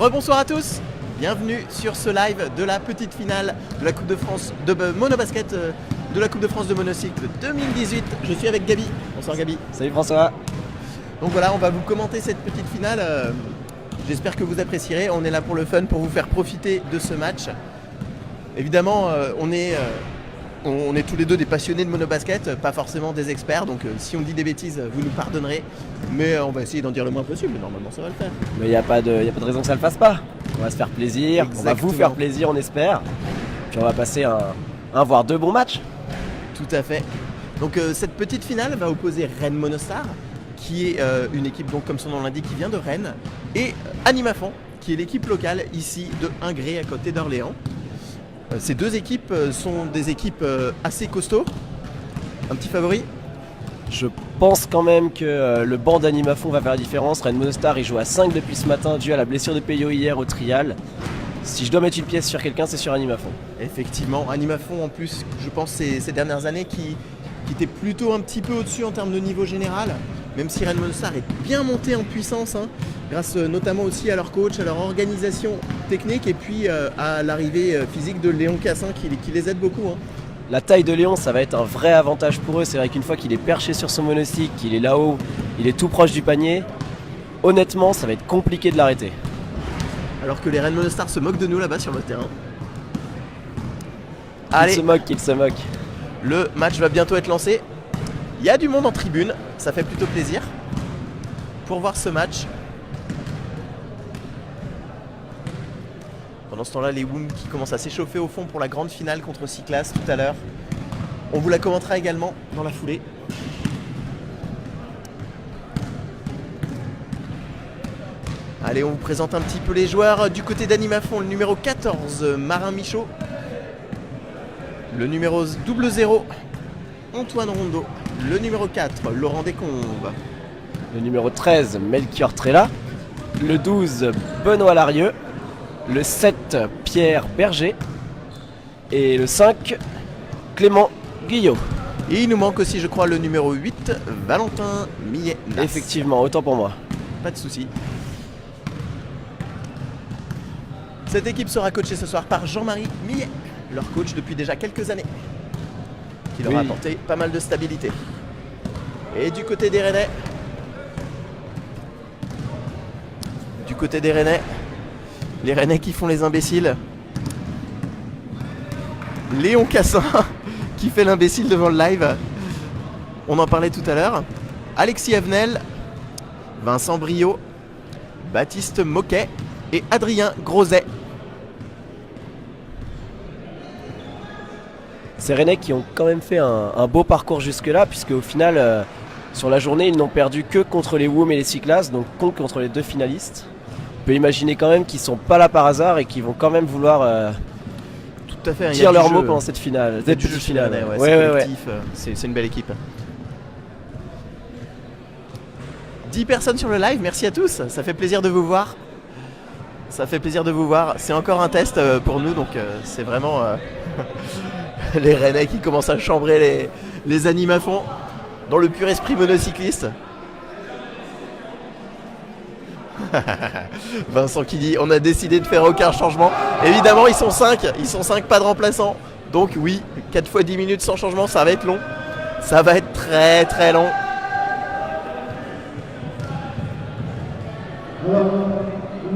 Rebonsoir à tous, bienvenue sur ce live de la petite finale de la Coupe de France de monobasket, de la Coupe de France de monocycle 2018. Je suis avec Gabi. Bonsoir Gabi. Salut François. Donc voilà, on va vous commenter cette petite finale. J'espère que vous apprécierez. On est là pour le fun, pour vous faire profiter de ce match. Évidemment, on est tous les deux des passionnés de monobasket, pas forcément des experts. Donc si on dit des bêtises, vous nous pardonnerez. Mais on va essayer d'en dire le moins possible. Normalement, ça va le faire. Mais il n'y a pas de raison que ça ne le fasse pas. On va se faire plaisir. Exactement. On va vous faire plaisir, on espère. Puis on va passer un voire deux bons matchs. Tout à fait. Donc cette petite finale va opposer Rennes Monostar, qui est une équipe, donc comme son nom l'indique, qui vient de Rennes, et Animafan, qui est l'équipe locale ici de Ingré à côté d'Orléans. Ces deux équipes sont des équipes assez costauds. Un petit favori? Je pense quand même que le banc d'Animafon va faire la différence. Rennes Monostar, il joue à 5 depuis ce matin dû à la blessure de Peyo hier au trial. Si je dois mettre une pièce sur quelqu'un, c'est sur Animafon. Effectivement, Animafon en plus, je pense ces dernières années qui était plutôt un petit peu au-dessus en termes de niveau général, même si Rennes Monostar est bien monté en puissance, grâce notamment aussi à leur coach, à leur organisation technique et puis à l'arrivée physique de Léon Cassin qui les aide beaucoup. La taille de Léon, ça va être un vrai avantage pour eux. C'est vrai qu'une fois qu'il est perché sur son monocycle, qu'il est là-haut, il est tout proche du panier, honnêtement, ça va être compliqué de l'arrêter. Alors que les Rennes Monostar se moquent de nous là-bas sur le terrain. Allez, qu'il se moque. Le match va bientôt être lancé. Il y a du monde en tribune, ça fait plutôt plaisir pour voir ce match. Pendant ce temps-là, les WOM qui commencent à s'échauffer au fond pour la grande finale contre Cyclas tout à l'heure. On vous la commentera également dans la foulée. Allez, on vous présente un petit peu les joueurs. Du côté d'Animafon, le numéro 14, Marin Michaud. Le numéro 00, Antoine Rondeau. Le numéro 4, Laurent Descombes. Le numéro 13, Melchior Trella. Le 12, Benoît Larieux. Le 7, Pierre Berger. Et le 5, Clément Guillot. Et il nous manque aussi, je crois, le numéro 8, Valentin Millet. Effectivement, autant pour moi. Pas de souci. Cette équipe sera coachée ce soir par Jean-Marie Millet, leur coach depuis déjà quelques années, qui leur a apporté pas mal de stabilité. Et du côté des Rennais, les Rennais qui font les imbéciles. Léon Cassin qui fait l'imbécile devant le live. On en parlait tout à l'heure. Alexis Avenel, Vincent Briot, Baptiste Moquet et Adrien Groset. Ces Rennais qui ont quand même fait un beau parcours jusque-là, puisque au final, sur la journée, ils n'ont perdu que contre les WOM et les Cyclas, donc contre les deux finalistes. On peut imaginer quand même qu'ils ne sont pas là par hasard et qu'ils vont quand même vouloir tout à fait, dire leur mot pendant cette finale. Cette petite finale, c'est une belle équipe. 10 personnes sur le live, merci à tous, ça fait plaisir de vous voir. C'est encore un test pour nous, donc c'est vraiment les Rennais qui commencent à chambrer les Animafons dans le pur esprit monocycliste. Vincent qui dit on a décidé de faire aucun changement. Évidemment ils sont 5, pas de remplaçants. Donc oui, 4 fois 10 minutes sans changement, ça va être long. Ça va être très très long. Alors,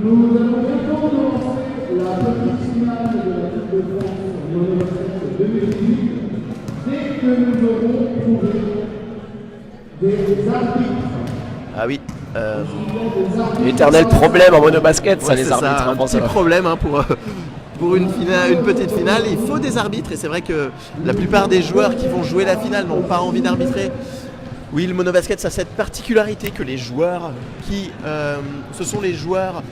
nous allons bientôt commencer la petite finale de la Coupe de France monobasket 2018 dès que nous aurons trouvé des arbitres. Ah oui. L'éternel problème en monobasket, ça les arbitres. Un petit problème pour une petite finale. Il faut des arbitres et c'est vrai que la plupart des joueurs qui vont jouer la finale n'ont pas envie d'arbitrer. Oui, le monobasket, ça a cette particularité que les joueurs ce sont les joueurs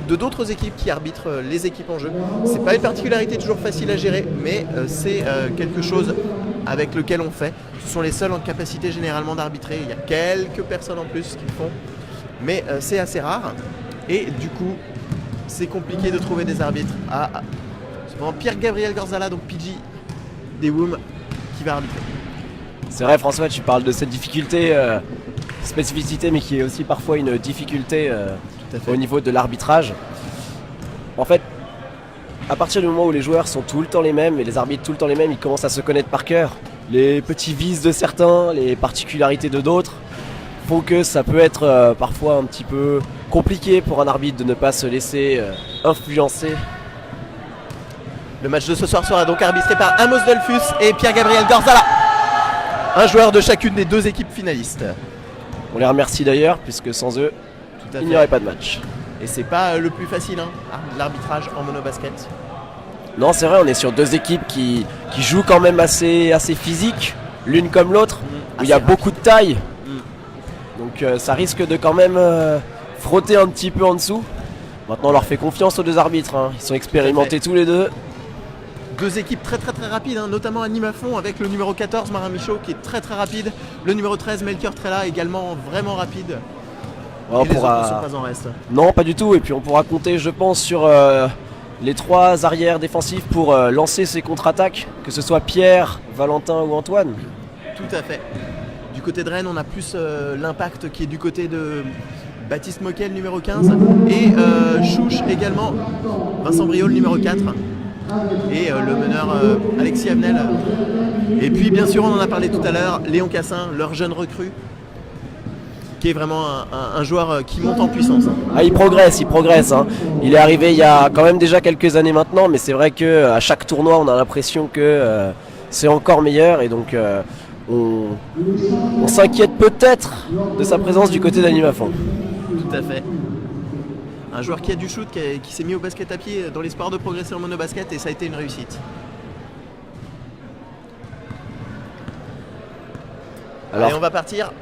de d'autres équipes qui arbitrent les équipes en jeu. C'est pas une particularité toujours facile à gérer, mais c'est quelque chose avec lequel on fait. Ce sont les seuls en capacité généralement d'arbitrer. Il y a quelques personnes en plus qui le font, mais c'est assez rare. Et du coup, c'est compliqué de trouver des arbitres. Cependant, Pierre-Gabriel Gorzala, donc PG des WOM, qui va arbitrer. C'est vrai François, tu parles de cette difficulté, spécificité, mais qui est aussi parfois une difficulté au niveau de l'arbitrage. En fait, à partir du moment où les joueurs sont tout le temps les mêmes et les arbitres tout le temps les mêmes, ils commencent à se connaître par cœur. Les petits vices de certains, les particularités de d'autres font que ça peut être parfois un petit peu compliqué pour un arbitre de ne pas se laisser influencer. Le match de ce soir sera donc arbitré par Amos Dolphus et Pierre-Gabriel Gorzala, un joueur de chacune des deux équipes finalistes. On les remercie d'ailleurs, puisque sans eux, Tout à il fait. n'y aurait pas de match. Et c'est pas le plus facile, hein, l'arbitrage en monobasket. Non, c'est vrai, on est sur deux équipes qui jouent quand même assez physique, l'une comme l'autre, où il y a assez beaucoup de taille. Mm. Donc ça risque de quand même frotter un petit peu en dessous. Maintenant, on leur fait confiance aux deux arbitres, hein. Ils sont expérimentés tous les deux. Deux équipes très rapides, hein, notamment à Nimafon avec le numéro 14 Marin Michaud qui est très rapide. Le numéro 13 Melchior Trella également vraiment rapide. On Et les pourra- autres ne sont pas en reste. Non, pas du tout. Et puis on pourra compter, je pense, sur les trois arrières défensifs pour lancer ces contre-attaques, que ce soit Pierre, Valentin ou Antoine. Tout à fait. Du côté de Rennes, on a plus l'impact qui est du côté de Baptiste Moquel, numéro 15, et Chouche également, Vincent Briol, numéro 4, et le meneur Alexis Avenel. Et puis, bien sûr, on en a parlé tout à l'heure, Léon Cassin, leur jeune recrue, qui est vraiment un joueur qui monte en puissance. Ah, il progresse, hein. Il est arrivé il y a quand même déjà quelques années maintenant, mais c'est vrai qu'à chaque tournoi, on a l'impression que c'est encore meilleur. Et donc, on s'inquiète peut-être de sa présence du côté d'Animafon. Tout à fait. Un joueur qui a du shoot, qui s'est mis au basket à pied dans l'espoir de progresser en monobasket, et ça a été une réussite. Alors, Allez, on va partir.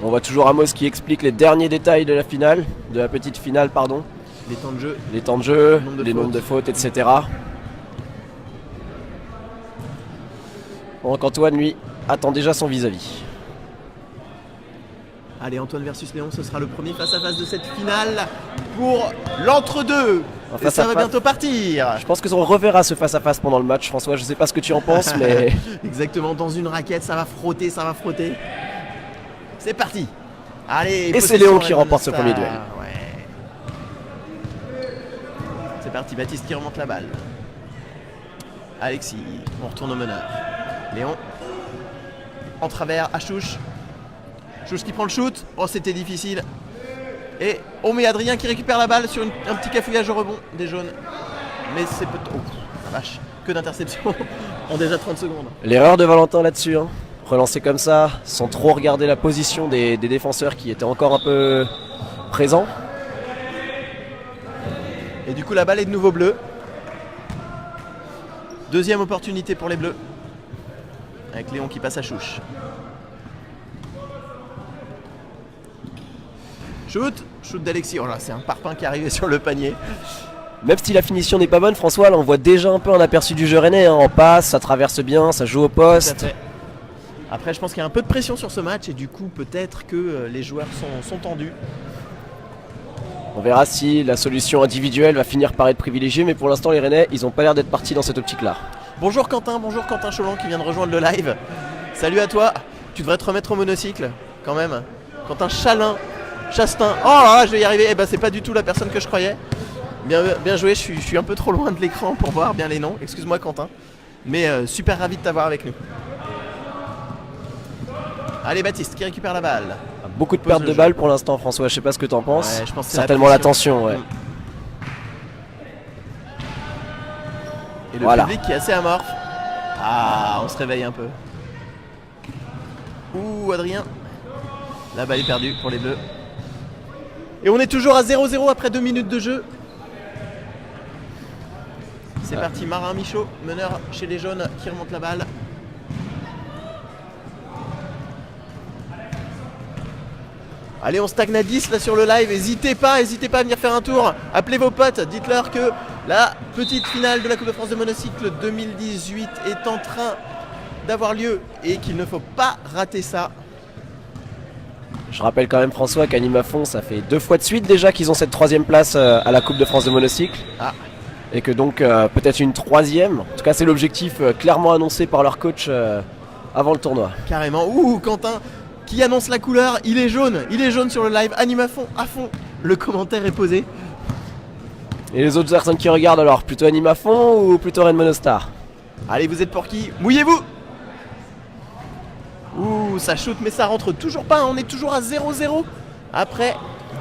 on voit toujours Amos qui explique les derniers détails de la finale, de la petite finale, pardon. Les temps de jeu. Les temps de jeu, Nombre de les fautes. nombres de fautes, etc. Donc Antoine, lui, attend déjà son vis-à-vis. Allez, Antoine versus Léon, ce sera le premier face-à-face de cette finale pour l'entre-deux. Un Et ça va face-à-face. bientôt partir. Je pense qu'on reverra ce face-à-face pendant le match, François. Je sais pas ce que tu en penses, mais Exactement, dans une raquette, ça va frotter, ça va frotter. C'est parti. Allez. Et c'est possession Léon qui Red remporte ce Star. premier duel. Ouais. C'est parti, Baptiste qui remonte la balle. Alexis, on retourne au meneur. Léon. En travers à Chouche. Chouche qui prend le shoot. Oh, c'était difficile. Et on met Adrien qui récupère la balle sur un petit cafouillage au rebond des jaunes. Mais c'est peut... Oh, la vache. Que d'interception en déjà 30 secondes. l'erreur de Valentin là-dessus, hein. Relancer comme ça, sans trop regarder la position des défenseurs qui étaient encore un peu présents. Et du coup, la balle est de nouveau bleue. Deuxième opportunité pour les bleus. Avec Léon qui passe à Chouche. Shoot d'Alexis. Oh là, c'est un parpaing qui est arrivé sur le panier. Même si la finition n'est pas bonne, François, là on voit déjà un peu un aperçu du jeu rennais, hein. En passe, ça traverse bien, ça joue au Tout à poste. fait. Après, je pense qu'il y a un peu de pression sur ce match et du coup, peut-être que les joueurs sont tendus. On verra si la solution individuelle va finir par être privilégiée, mais pour l'instant les Rennais, ils ont pas l'air d'être partis dans cette optique-là. Bonjour Quentin Cholan qui vient de rejoindre le live. Salut à toi. Tu devrais te remettre au monocycle quand même. Quentin Chastin. Oh là là, je vais y arriver. Eh ben, c'est pas du tout la personne que je croyais. Bien joué, je suis un peu trop loin de l'écran pour voir bien les noms. Excuse-moi Quentin. Mais super ravi de t'avoir avec nous. Allez Baptiste qui récupère la balle. Beaucoup de Pose pertes le de jeu. balles pour l'instant, François, je sais pas ce que t'en penses. Ouais, je pense que c'est certainement la pression. tension, ouais. Et le Voilà. public qui est assez amorphe. Ah, on se réveille un peu. Ouh, Adrien. La balle est perdue pour les bleus. Et on est toujours à 0-0 après 2 minutes de jeu. C'est parti, Marin Michaud, meneur chez les jaunes qui remonte la balle. Allez, on stagne à 10 là sur le live. N'hésitez pas à venir faire un tour. Appelez vos potes, dites-leur que la petite finale de la Coupe de France de monocycle 2018 est en train d'avoir lieu et qu'il ne faut pas rater ça. Je rappelle quand même, François, qu'Animafon, ça fait 2 fois de suite déjà qu'ils ont cette 3ème place à la Coupe de France de monocycle. Ah. Et que donc peut-être une 3ème. En tout cas, c'est l'objectif clairement annoncé par leur coach avant le tournoi. Carrément. Ouh, Quentin qui annonce la couleur, il est jaune sur le live. Animafon à fond. Le commentaire est posé. Et les autres personnes qui regardent alors, plutôt Anima Fond ou plutôt Red Monostar? Allez, vous êtes pour qui? Mouillez-vous. Ouh, ça shoot, mais ça rentre toujours pas. On est toujours à 0-0 après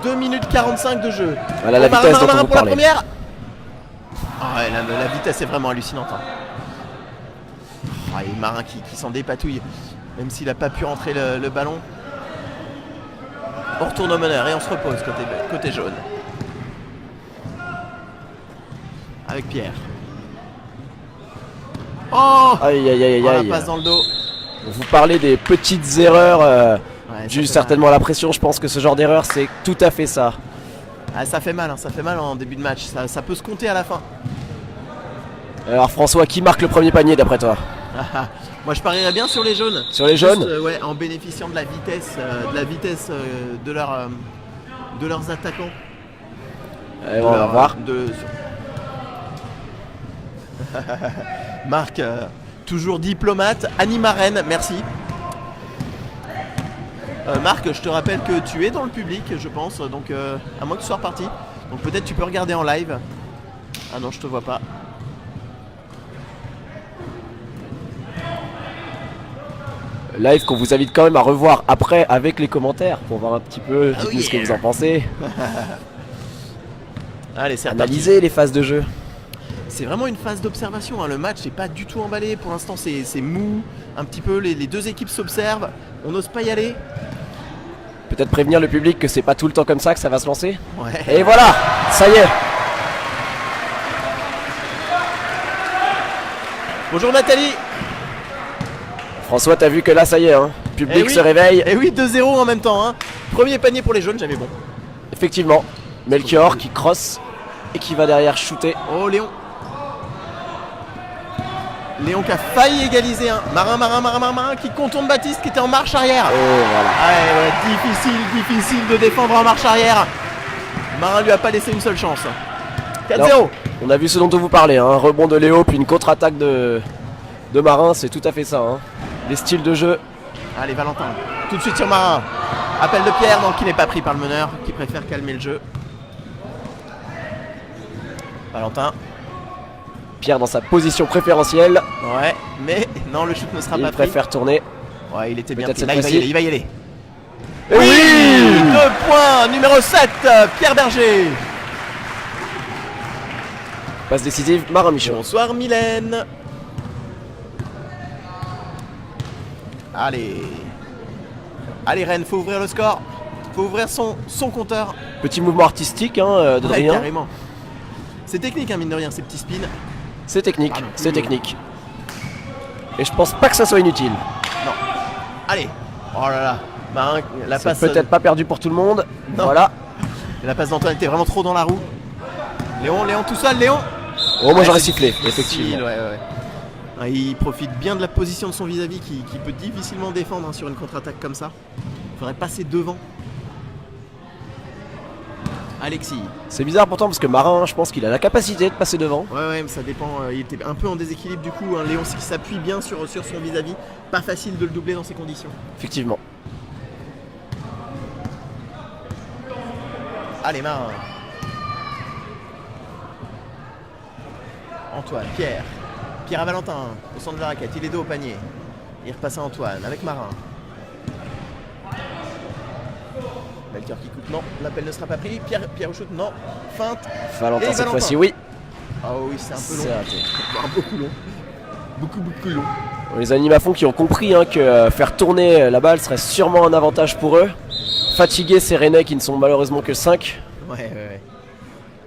2 minutes 45 de jeu. Voilà la Marin, vitesse dont Marin on vous pour la parlait. première. Ah ouais, la vitesse est vraiment hallucinante. Hein. Ah, et Marin qui s'en dépatouille, même s'il n'a pas pu rentrer le ballon. On retourne au meneur et on se repose côté jaune. Avec Pierre. Oh, Aïe aïe aïe oh, la aïe. passe dans le dos. Vous parlez des petites erreurs Ouais, dues ça fait certainement à la pression. Je pense que ce genre d'erreur, c'est tout à fait ça. mal. Ah, ça fait mal, hein, ça fait mal en début de match. Ça peut se compter à la fin. Alors François, qui marque le premier panier d'après toi? Moi, je parierais bien sur les jaunes. Sur les jaunes? Juste, ouais, en bénéficiant de la vitesse, de leurs attaquants. On va voir. Marc, toujours diplomate. Anima Rennes, merci. Marc, je te rappelle que tu es dans le public, je pense, donc à moins que tu sois reparti. Donc peut-être tu peux regarder en live. Ah non, je te vois pas. Live qu'on vous invite quand même à revoir après avec les commentaires pour voir un petit peu, Oh dites-nous ce que yeah. vous en pensez. Allez, c'est reparti. Analysez les phases de jeu. C'est vraiment une phase d'observation, hein. Le match n'est pas du tout emballé. Pour l'instant, c'est mou. Un petit peu, les deux équipes s'observent. On n'ose pas y aller. Peut-être prévenir le public que c'est pas tout le temps comme ça que ça va se lancer. Ouais. Et voilà, ça y est. Bonjour Nathalie. François, t'as vu que là, ça y est, hein. Le public Eh oui. se réveille. Et oui, 2-0 en même temps, hein. Premier panier pour les jaunes, j'avais bon. Effectivement, Melchior qui crosse et qui va derrière shooter. Oh Léon. Léon qui a failli égaliser, hein. Marin qui contourne Baptiste qui était en marche arrière. Et voilà. Ouais, difficile de défendre en marche arrière. Marin lui a pas laissé une seule chance. 4-0. Alors, on a vu ce dont on vous parlait, hein. Un rebond de Léo puis une contre-attaque de Marin, c'est tout à fait ça, hein. Les styles de jeu. Allez Valentin, tout de suite sur Marin. Appel de Pierre, donc qui n'est pas pris par le meneur, qui préfère calmer le jeu. Valentin. Pierre dans sa position préférentielle. Ouais, mais non, le shoot ne sera Il pas pris. préfère tourner. Ouais, il était bien Peut-être pris. Là, cette il va y fois-ci. aller. Et oui 2 points, numéro 7, Pierre Berger. Passe décisive, Marin Michaud. Bonsoir Mylène. Allez. Allez Rennes, faut ouvrir le score. Faut ouvrir son compteur. Petit mouvement artistique, hein, de Ouais, Drien. carrément. C'est technique, hein, mine de rien, ces petits spins. C'est technique, Pardon. c'est technique. Et je pense pas que ça soit inutile. Non. Allez. Oh là là. Marin, la C'est passe. peut-être pas perdu pour tout le monde. Non. Voilà. La passe d'Antoine était vraiment trop dans la roue. Léon tout seul, Léon. Oh, moi Ouais, j'aurais c'est sifflé, difficile, effectivement. ouais. Ouais, il profite bien de la position de son vis-à-vis qui peut difficilement défendre, hein, sur une contre-attaque comme ça. Il faudrait passer devant. Alexis. C'est bizarre pourtant parce que Marin, je pense qu'il a la capacité de passer devant. Ouais, mais ça dépend. Il était un peu en déséquilibre du coup, hein. Léon qui s'appuie bien sur son vis-à-vis. Pas facile de le doubler dans ces conditions. Effectivement. Allez, Marin. Antoine, Pierre à Valentin, au centre de la raquette, il est dos au panier. Il repasse à Antoine avec Marin. Melchior qui coupe, non, l'appel ne sera pas pris. Pierre au shoot, non. Feinte. Valentin Et cette Valentin. fois-ci, oui. Oh oui, c'est un peu C'est long. raté. Voire beaucoup long. Beaucoup long. Les animafons qui ont compris, hein, que faire tourner la balle serait sûrement un avantage pour eux. Fatigués, ces Rennais qui ne sont malheureusement que 5. Ouais.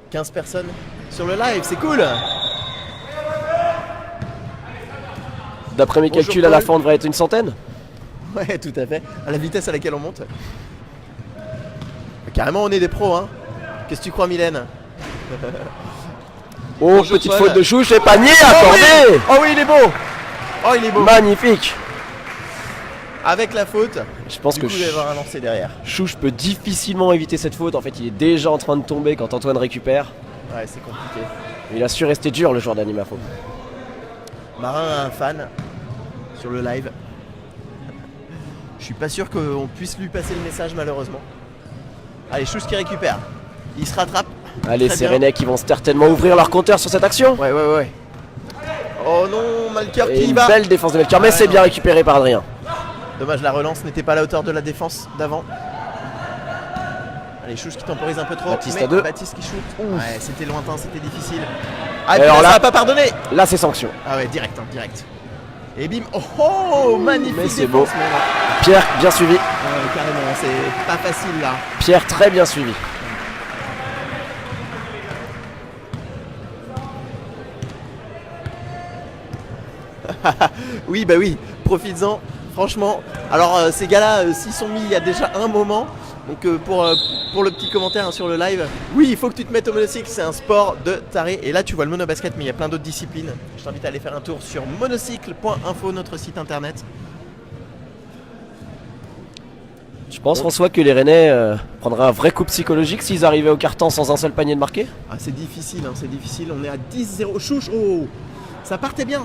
15 personnes sur le live, c'est cool. D'après mes Bonjour, calculs, à la Paul. fin, on devrait être une centaine. Ouais, tout à fait. À la vitesse à laquelle on monte. Carrément, on est des pros, hein. Qu'est-ce que tu crois, Mylène? Oh, Bonjour, petite Paul. faute de Chouche et panier Oh accordé. oui, oh oui, il est beau. Oh, il est beau. Magnifique. Avec la faute. Je pense Du que coup, il va y avoir un lancer derrière. Chouche peut difficilement éviter cette faute. En fait, il est déjà en train de tomber quand Antoine récupère. Ouais, c'est compliqué. Il a su rester dur, le joueur d'Animafo. Marin a un fan sur le live. Je suis pas sûr qu'on puisse lui passer le message, malheureusement. Allez, Chouche qui récupère. Il se rattrape. Allez, Très c'est bien. Rennais qui vont certainement ouvrir leur compteur sur cette action. Ouais. Oh non, Melchior Et qui y une va. belle défense de Melchior, mais Ouais, c'est non. bien récupéré par Adrien. Dommage, la relance n'était pas à la hauteur de la défense d'avant. Allez, Chouche qui temporise un peu trop. Baptiste mais à deux. Baptiste qui shoot. Ouf. Ouais, c'était lointain, c'était difficile. Ah, et Et puis alors là, là- ça va pas pardonner. Là, c'est sanction. Ah ouais, direct. Et bim. Oh, magnifique Mais c'est défense, beau. mais non. Pierre, bien suivi. Carrément, c'est pas facile là. Pierre, très bien suivi. Oui, bah oui, profites-en. Franchement, alors ces gars-là, s'y sont mis il y a déjà un moment. Donc pour le petit commentaire hein, sur le live, oui, il faut que tu te mettes au monocycle, c'est un sport de taré. Et là, tu vois le monobasket, mais il y a plein d'autres disciplines. Je t'invite à aller faire un tour sur monocycle.info, notre site internet. Je pense, François, que les Rennais prendraient un vrai coup psychologique s'ils arrivaient au carton sans un seul panier de marqué. Ah, c'est difficile, hein, c'est difficile. On est à 10-0. Chouche, oh, ça partait bien,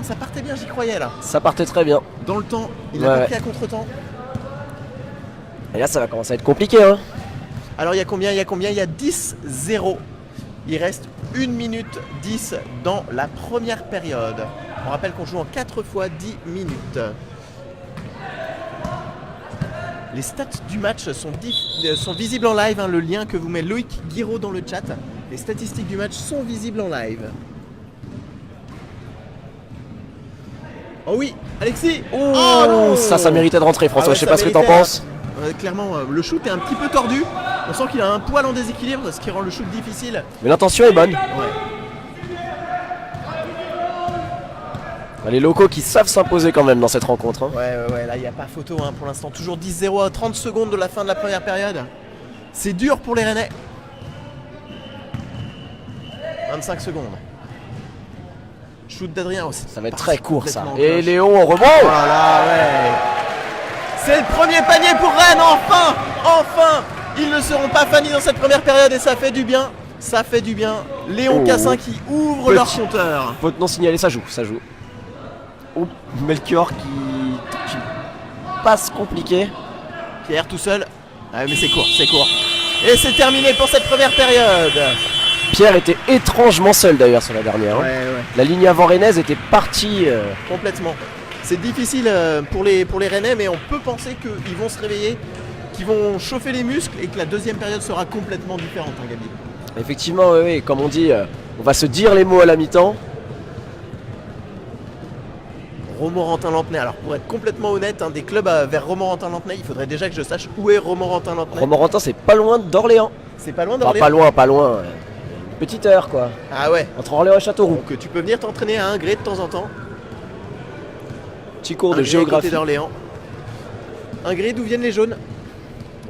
j'y croyais là. Ça partait très bien. Dans le temps, il a Ouais. pas pris à contre-temps. Et là, ça va commencer à être compliqué. Hein. Alors il y a combien? Il y a 10-0. Il reste 1 minute 10 dans la première période. On rappelle qu'on joue en 4 fois 10 minutes. Les stats du match sont visibles en live, hein, le lien que vous met Loïc Guiraud dans le chat. Les statistiques du match sont visibles en live. Oh oui, Alexis. Oh non, Ça méritait de rentrer, François. Ah ouais, je sais ça pas ce que t'en méritait, penses. Clairement, le shoot est un petit peu tordu. On sent qu'il a un poil en déséquilibre, ce qui rend le shoot difficile. Mais l'intention est bonne. Ouais. Les locaux qui savent s'imposer quand même dans cette rencontre. Hein. Ouais, là il n'y a pas photo hein, pour l'instant. Toujours 10-0 à 30 secondes de la fin de la première période. C'est dur pour les Rennais. 25 secondes. Shoot d'Adrien aussi. Ça va être très court ça. Complètement Et cloche. Léon en rebond. Voilà, ouais. C'est le premier panier pour Rennes, enfin. Ils ne seront pas fanés dans cette première période et ça fait du bien. Léon Oh. Cassin qui ouvre Petit. leur compteur. Faute non signalée, ça joue. Oh, Melchior qui passe compliqué. Pierre tout seul. Ah mais c'est court. Et c'est terminé pour cette première période. Pierre était étrangement seul d'ailleurs sur la dernière. Hein. Ouais. La ligne avant rennaise était partie. Complètement. C'est difficile pour les Rennais, mais on peut penser qu'ils vont se réveiller, qu'ils vont chauffer les muscles et que la deuxième période sera complètement différente, hein, Gabi. Effectivement, oui, comme on dit, on va se dire les mots à la mi-temps. Romorantin-Lampenay. Alors pour être complètement honnête, des clubs vers Romorantin-Lampenay, il faudrait déjà que je sache où est Romorantin-Lampenay. Romorantin, c'est pas loin d'Orléans. C'est pas loin Enfin, d'Orléans. pas loin. Une petite heure quoi. Ah ouais. Entre Orléans et Châteauroux. Donc tu peux venir t'entraîner à Ingré de temps en temps. Petit cours de Ingré à côté géographie. d'Orléans. Ingré, d'où viennent les jaunes?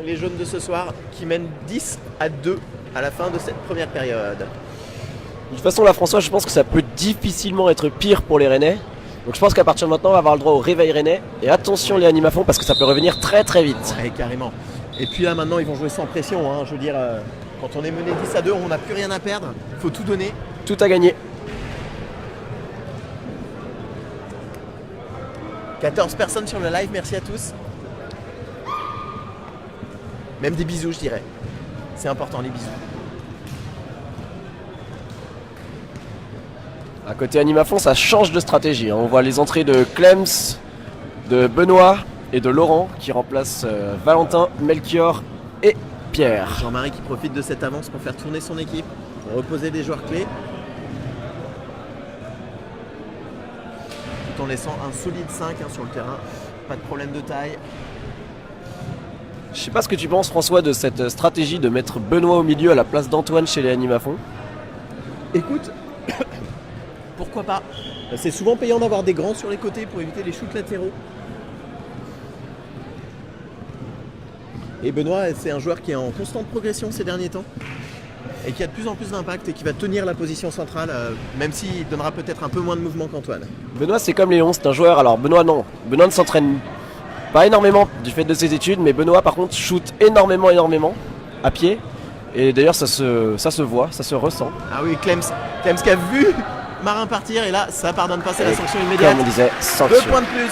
Les jaunes de ce soir qui mènent 10-2 à la fin de cette première période. De toute façon, là, François, je pense que ça peut difficilement être pire pour les Rennais. Donc je pense qu'à partir de maintenant, on va avoir le droit au réveil Rennais. Et attention les animafons parce que ça peut revenir très très vite. Ouais, carrément. Et puis là maintenant ils vont jouer sans pression, hein. Je veux dire, quand on est mené 10-2, on n'a plus rien à perdre, il faut tout donner. Tout à gagner. 14 personnes sur le live, merci à tous. Même des bisous je dirais. C'est important les bisous. À côté animafon, ça change de stratégie. Hein. On voit les entrées de Clems, de Benoît et de Laurent qui remplacent Valentin, Melchior et Pierre. Jean-Marie qui profite de cette avance pour faire tourner son équipe, pour reposer des joueurs clés. Tout en laissant un solide 5 sur le terrain, pas de problème de taille. Je sais pas ce que tu penses François de cette stratégie de mettre Benoît au milieu à la place d'Antoine chez les animafons. Écoute, pourquoi pas? C'est souvent payant d'avoir des grands sur les côtés pour éviter les shoots latéraux. Et Benoît, c'est un joueur qui est en constante progression ces derniers temps et qui a de plus en plus d'impact et qui va tenir la position centrale, même s'il donnera peut-être un peu moins de mouvement qu'Antoine. Benoît c'est comme Léon, c'est un joueur. Alors Benoît non. Benoît ne s'entraîne pas énormément du fait de ses études, mais Benoît par contre shoot énormément à pied. Et d'ailleurs ça se voit, ça se ressent. Ah oui, Clems qui a vu Marin partir et là ça pardonne pas, c'est la sanction immédiate. Comme on disait, 2 sanction. points de plus.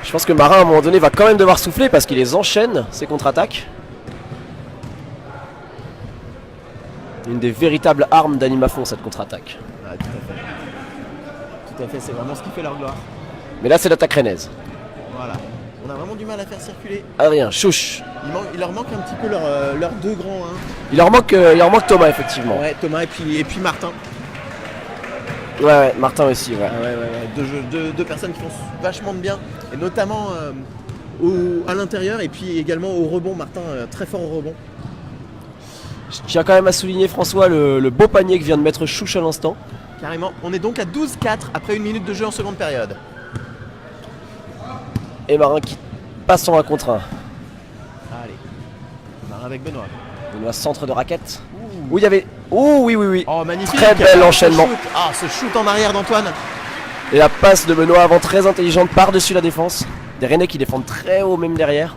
Je pense que Marin à un moment donné va quand même devoir souffler parce qu'il les enchaîne, ces contre-attaques. Une des véritables armes d'Animafon, cette contre-attaque. Ah, tout à fait. Tout à fait, c'est vraiment ce qui fait leur gloire. Mais là, c'est l'attaque rennaise. Voilà. On a vraiment du mal à faire circuler. Adrien, chouche. Il leur manque un petit peu leurs deux grands. Hein. Il leur manque Thomas, effectivement. Ouais, Thomas et puis Martin. Ouais, Martin aussi, ouais. Ah ouais. Deux personnes qui font vachement de bien. Et notamment à l'intérieur et puis également au rebond. Martin, très fort au rebond. Je tiens quand même à souligner, François, le beau panier que vient de mettre Chouche à l'instant. Carrément. On est donc à 12-4 après 1 minute de jeu en seconde période. Et Marin qui passe en 1 contre 1. Allez. Marin avec Benoît. Benoît, centre de raquette. Où il y avait... Oh oui. Oh, magnifique. Très bel enchaînement. Ce shoot en arrière d'Antoine. Et la passe de Benoît avant très intelligente par-dessus la défense. Des Rennais qui défendent très haut même derrière.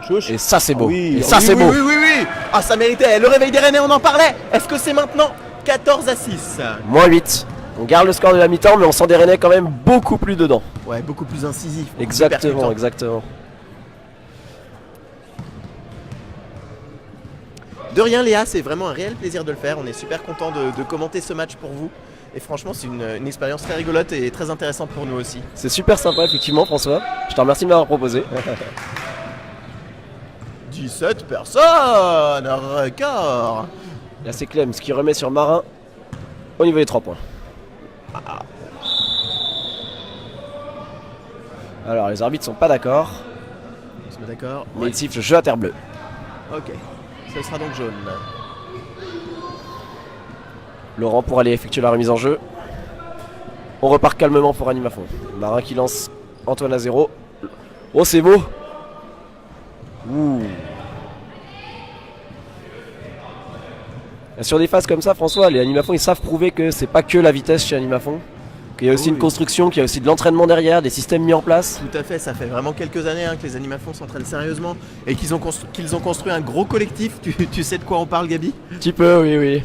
Chouche. Et ça c'est beau. Oui, et ça c'est beau. Oui. Ah, ça méritait. Le réveil des Rennais, on en parlait. Est-ce que c'est maintenant 14-6? Moins 8. On garde le score de la mi-temps, mais on sent des Rennais quand même beaucoup plus dedans. Ouais, beaucoup plus incisif. Exactement. De rien, Léa, c'est vraiment un réel plaisir de le faire. On est super content de commenter ce match pour vous. Et franchement, c'est une expérience très rigolote et très intéressante pour nous aussi. C'est super sympa, effectivement, François. Je te remercie de m'avoir proposé. 17 personnes, record. Là, c'est Clems qui remet sur Marin au niveau des 3 points. Alors, les arbitres sont pas d'accord, On se met d'accord. mais ils sifflent jeu à terre bleue. Ok, ce sera donc jaune. Laurent pour aller effectuer la remise en jeu. On repart calmement pour Animafon. Marin qui lance Antoine à 0. Oh, c'est beau. Ouh. Sur des phases comme ça, François, les Animafon ils savent prouver que c'est pas que la vitesse chez Animafon, qu'il y a aussi une construction, qu'il y a aussi de l'entraînement derrière, des systèmes mis en place. Tout à fait, ça fait vraiment quelques années que les Animafon s'entraînent sérieusement et qu'ils ont construit un gros collectif. Tu sais de quoi on parle, Gabi? Un petit peu, oui.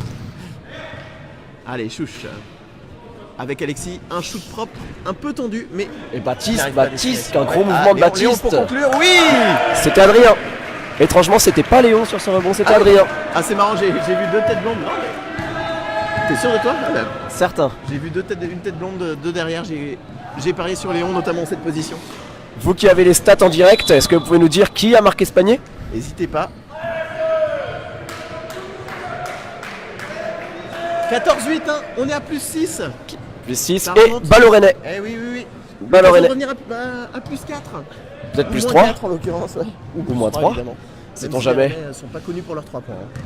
Allez, chouche. Avec Alexis, un shoot propre, un peu tendu, mais... Et Baptiste, Ouais. un gros mouvement de Léon Baptiste. pour conclure, oui. C'était Adrien. Étrangement, c'était pas Léon sur ce rebond, c'était Adrien. Ah, c'est marrant, j'ai vu 2 têtes blondes. Non, mais... T'es sûr de toi? Certain. J'ai vu une tête blonde, 2 derrière. J'ai parié sur Léon, notamment cette position. Vous qui avez les stats en direct, est-ce que vous pouvez nous dire qui a marqué ce panier? N'hésitez pas. 14-8, hein, on est à plus 6. Plus 6 Ça et remonte. balle au Rennais. Eh oui. Balle au On va Rennais. revenir à plus 4. Peut-être plus moins 3. 4 en l'occurrence, ouais. Ou moins 3. évidemment. Sait-on Même si jamais. les Rennais sont pas connus pour leurs 3 points. Hein.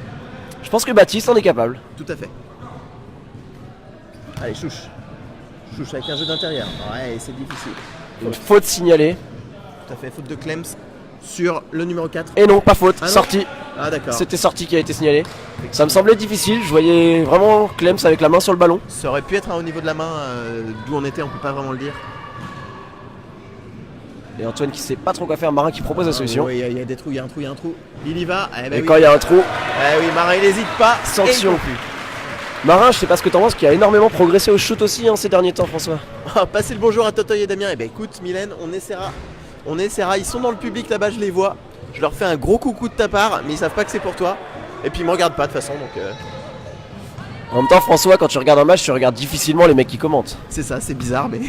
Je pense que Baptiste en est capable. Tout à fait. Allez, chouche avec un jeu d'intérieur. Ouais, c'est difficile. Une faute signalée. Tout à fait, faute de Clems sur le numéro 4. Et non, pas faute, Ah non. sortie. Ah d'accord. C'était sortie qui a été signalée. Ça me semblait difficile, je voyais vraiment Clems avec la main sur le ballon. Ça aurait pu être au niveau de la main, d'où on était, on peut pas vraiment le dire. Et Antoine qui sait pas trop quoi faire, Marin qui propose la solution. Oui, il y a des trous, il y a un trou. Il y va. Eh ben Et oui. quand il y a un trou, Eh oui, Marin il n'hésite pas. Sanction. Et il conclut. Marin, je sais pas ce que t'en penses, qui a énormément progressé au shoot aussi ces derniers temps, François. Passez le bonjour à Totoy et Damien. Eh ben écoute Mylène, on essaiera. Ils sont dans le public là-bas, je les vois. Je leur fais un gros coucou de ta part, mais ils savent pas que c'est pour toi. Et puis ils me regardent pas de toute façon, donc En même temps, François, quand tu regardes un match, tu regardes difficilement les mecs qui commentent. c'est ça, c'est bizarre, mais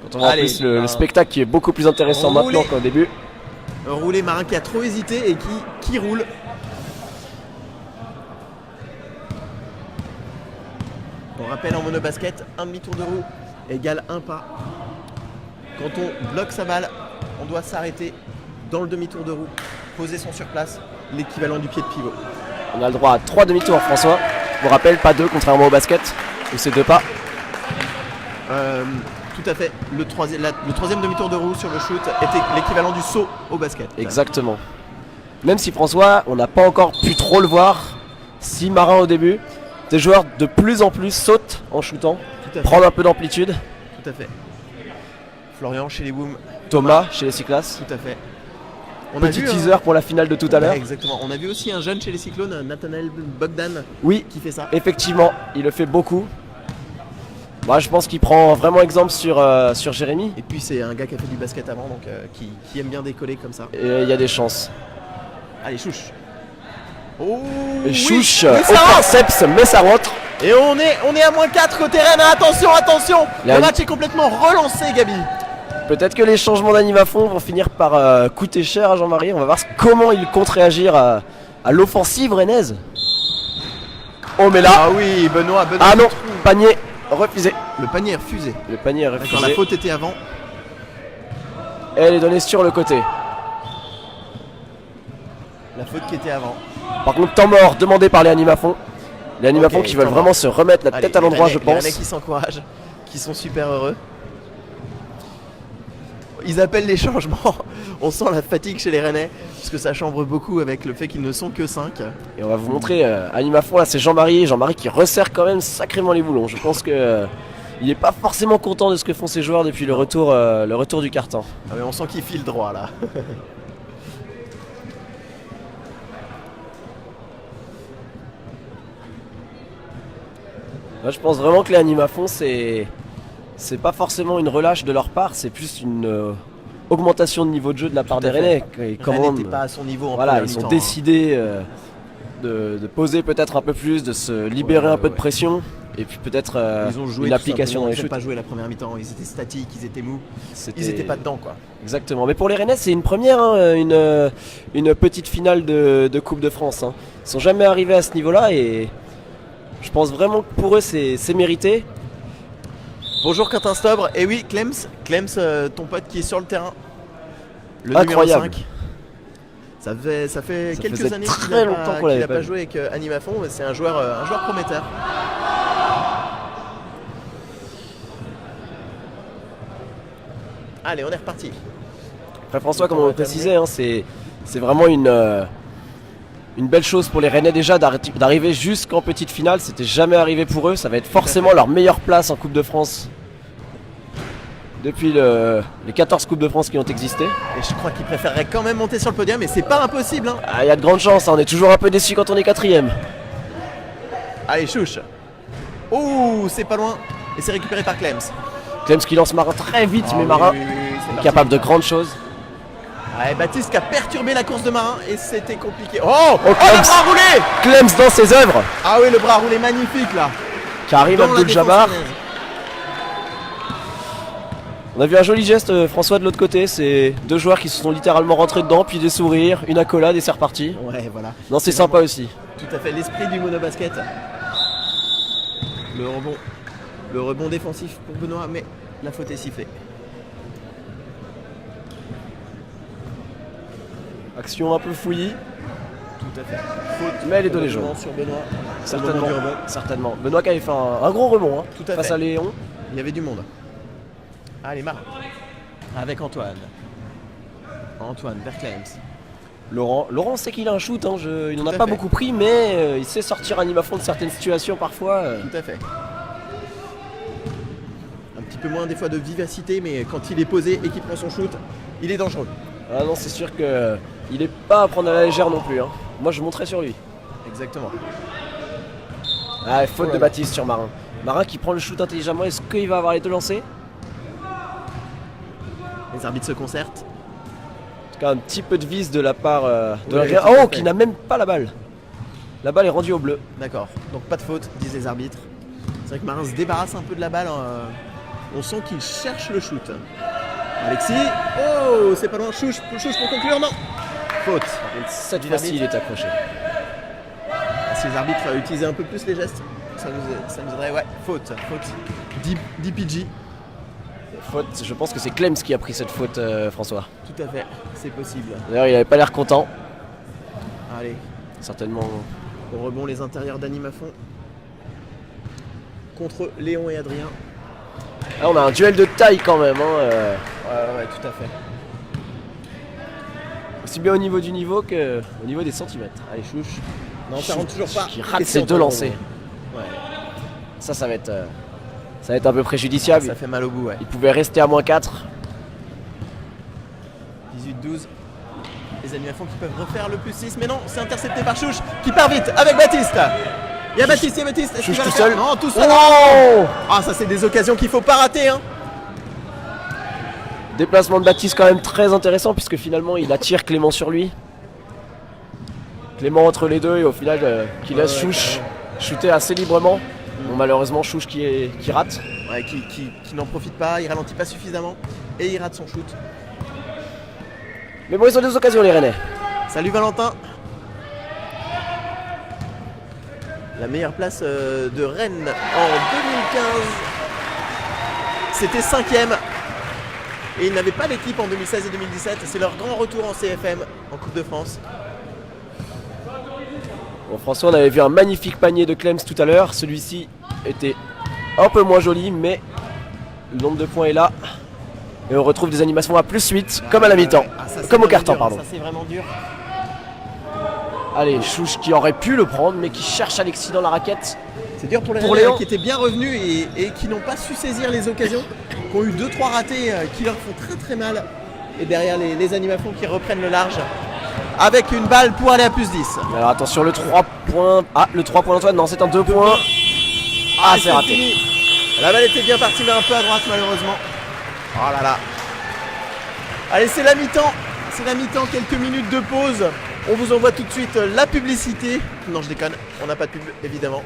Quand on voit en Allez, plus le spectacle qui est beaucoup plus intéressant Roulez. maintenant qu'au début. rouler Marin qui a trop hésité et qui roule. On rappelle en monobasket, un demi-tour de roue égale un pas. Quand on bloque sa balle, on doit s'arrêter dans le demi-tour de roue, poser son surplace, l'équivalent du pied de pivot. On a le droit à 3 demi-tours, François. Je vous rappelle, pas 2 contrairement au basket, où c'est 2 pas. Tout à fait. Le troisième demi-tour de roue sur le shoot était l'équivalent du saut au basket. Exactement. Même si François, on n'a pas encore pu trop le voir, si Marin au début, des joueurs de plus en plus sautent en shootant, Tout à fait. prendre un peu d'amplitude. Tout à fait. Florian chez les Boom, Thomas chez les Cyclas. tout à fait. On Petit teaser pour la finale de tout à l'heure. Exactement. On a vu aussi un jeune chez les Cyclones, Nathanael Bogdan, Oui, qui fait ça. effectivement, il le fait beaucoup. Moi, je pense qu'il prend vraiment exemple sur Jérémy. Et puis c'est un gars qui a fait du basket avant, donc qui aime bien décoller comme ça. Et il y a des chances. Allez, Chouche. Oh, Et oui, Chouche oui, au ça rentre. forceps, mais ça rentre. Et on est à -4 côté Rennes. Attention, attention. Là, Le match est complètement relancé, Gabi. Peut-être que les changements d'animafond vont finir par coûter cher à Jean-Marie. On va voir comment il compte réagir à l'offensive rennaise. Oh mais là, Ah oui, Benoît. ah non, panier refusé. Le panier est refusé. Le panier est D'accord, refusé. la faute était avant. Elle est donnée sur le côté. La faute qui était avant. Par contre, temps mort demandé par les animafons. Les animafons Ok, qui veulent temps vraiment mort. se remettre la Allez, tête à l'endroit, je Les pense. Rennais qui s'encouragent, qui sont super heureux. Ils appellent les changements. On sent la fatigue chez les Rennais, parce que ça chambre beaucoup avec le fait qu'ils ne sont que 5. Et on va vous montrer animafond. Là, c'est Jean-Marie. Jean-Marie qui resserre quand même sacrément les boulons. Je pense que il n'est pas forcément content de ce que font ses joueurs depuis le retour du carton. Ah mais on sent qu'il file droit là. Là, je pense vraiment que les animafons, c'est pas forcément une relâche de leur part, c'est plus une augmentation de niveau de jeu de la part des Rennais. Rennes n'était pas à son niveau en Voilà, première ils sont mi-temps, décidés de poser peut-être un peu plus, de se libérer un peu de pression, et puis peut-être Ils ont joué une application dans les Ils n'ont chutes. pas joué la première mi-temps, ils étaient statiques, ils étaient mous, C'était- ils étaient pas dedans quoi. Exactement. Mais pour les Rennais, c'est une première, hein, une petite finale de Coupe de France. Hein. Ils sont jamais arrivés à ce niveau-là et je pense vraiment que pour eux, c'est mérité. Bonjour Quentin Stobre, et oui Clems, ton pote qui est sur le terrain. Le Incroyable. numéro 5. Ça fait quelques faisait années très qu'il n'a longtemps pas, qu'on l'avait qu'il a pas pas vu. joué avec Animafon, mais c'est un joueur prometteur. Allez, on est reparti. Après François, comme on le précisait, hein, c'est vraiment une belle chose pour les Rennais déjà d'arriver jusqu'en petite finale. C'était jamais arrivé pour eux. Ça va être forcément leur meilleure place en Coupe de France depuis les 14 Coupes de France qui ont existé. Et je crois qu'il préférerait quand même monter sur le podium, mais c'est pas impossible. Hein. Ah, il y a de grandes chances, hein, on est toujours un peu déçu quand on est quatrième. Allez, Chouche. Oh, c'est pas loin. Et c'est récupéré par Clems. Clems qui lance Marin très vite, Ah mais oui, Marin oui, c'est est parti. capable de grandes choses. Ouais, Baptiste qui a perturbé la course de Marin et c'était compliqué. Oh, Oh, le Clems. bras roulé. Clems dans ses œuvres, Ah oui, le bras roulé magnifique là. Karim Dans la Abdul-Jabbar. défense rennaise. On a vu un joli geste, François, de l'autre côté. C'est deux joueurs qui se sont littéralement rentrés dedans, puis des sourires, une accolade et c'est reparti. Ouais, voilà. Non, c'est sympa aussi. Tout à fait, l'esprit du monobasket. Le rebond défensif pour Benoît, mais la faute est sifflée. Action un peu fouillie, Tout à fait. Faute. mais elle est donnée Rebond jaune. sur Benoît. Certainement. Rebond du rebond. Certainement. Benoît qui avait fait un gros rebond hein, Tout à face fait. à Léon. Il y avait du monde. Allez, Marin. Avec Antoine. Antoine vers Clems. Laurent sait qu'il a un shoot, hein, il n'en Tout a à pas fait. beaucoup pris, mais il sait sortir animafond de certaines situations parfois. Tout à fait. Un petit peu moins des fois de vivacité, mais quand il est posé et qu'il prend son shoot, il est dangereux. Ah non, c'est sûr que il est pas à prendre à la légère non plus. Hein. Moi, je monterais sur lui. Exactement. Ah, faute Oh là de là. Baptiste sur Marin. Marin qui prend le shoot intelligemment. Est-ce qu'il va avoir les deux lancés? Les arbitres se concertent. En tout cas, un petit peu de vis de la part de Oui, la... tout à Oh, fait. qui n'a même pas la balle. La balle est rendue au bleu. D'accord. Donc pas de faute, disent les arbitres. C'est vrai que Marin se débarrasse un peu de la balle. On sent qu'il cherche le shoot. Alexis. Oh, c'est pas loin. Chouche pour conclure. Non. Faute. Cette Dit fois-ci, il l'arbitre. est accroché. Si les arbitres utilisaient un peu plus les gestes, ça nous aiderait. Ouais, faute. 10 PG. Faute, je pense que c'est Clems qui a pris cette faute, François. Tout à fait, c'est possible. D'ailleurs, il avait pas l'air content. Allez, Certainement. au rebond les intérieurs d'Animafon contre Léon et Adrien. Là, on a un duel de taille quand même. Hein, Ouais, tout à fait. aussi bien au niveau du niveau que au niveau des centimètres. Allez, Chouche. Non, ça rentre toujours pas. Qui rate Et ses c'est deux Antoine lancers. Rebond. Ouais, Ça va être un peu préjudiciable. ça fait mal au bout, ouais. Il pouvait rester à -4. 18-12. Les Animafon qui peuvent refaire le +6, mais non, c'est intercepté par Chouche qui part vite avec Baptiste. Il y a Baptiste. Est-ce qu'il Chouche va tout le faire? seul. Non, tout seul. Oh, Ah, ça c'est des occasions qu'il faut pas rater, hein. déplacement de Baptiste quand même très intéressant puisque finalement il attire Clément sur lui. Clément entre les deux et au final qui laisse Chouch shooter assez librement. Bon, malheureusement Chouch qui rate. Ouais, qui n'en profite pas, il ralentit pas suffisamment et il rate son shoot. Mais bon, ils ont des occasions les Rennais. Salut Valentin. La meilleure place de Rennes en 2015. C'était 5e. Et ils n'avaient pas d'équipe en 2016 et 2017. C'est leur grand retour en CFM, en Coupe de France. Bon, François, on avait vu un magnifique panier de Clems tout à l'heure. Celui-ci était un peu moins joli, mais le nombre de points est là. Et on retrouve des animations à +8, comme à la mi-temps. Comme au carton, pardon. Ça, c'est vraiment dur. Allez, Chouch qui aurait pu le prendre, mais qui cherche Alexis dans la raquette. C'est dur pour les Léon, qui étaient bien revenus et qui n'ont pas su saisir les occasions, qui ont eu 2-3 ratés qui leur font très très mal. Et derrière les animations qui reprennent le large avec une balle pour aller à +10. Alors attention, le 3 points. Ah, le 3 points d'Antoine, non, c'est un 2 points. Ah, c'est raté. Fini. La balle était bien partie, mais un peu à droite malheureusement. Oh là là. Allez, c'est la mi-temps. C'est la mi-temps, quelques minutes de pause. On vous envoie tout de suite la publicité. Non, je déconne, on n'a pas de pub, évidemment.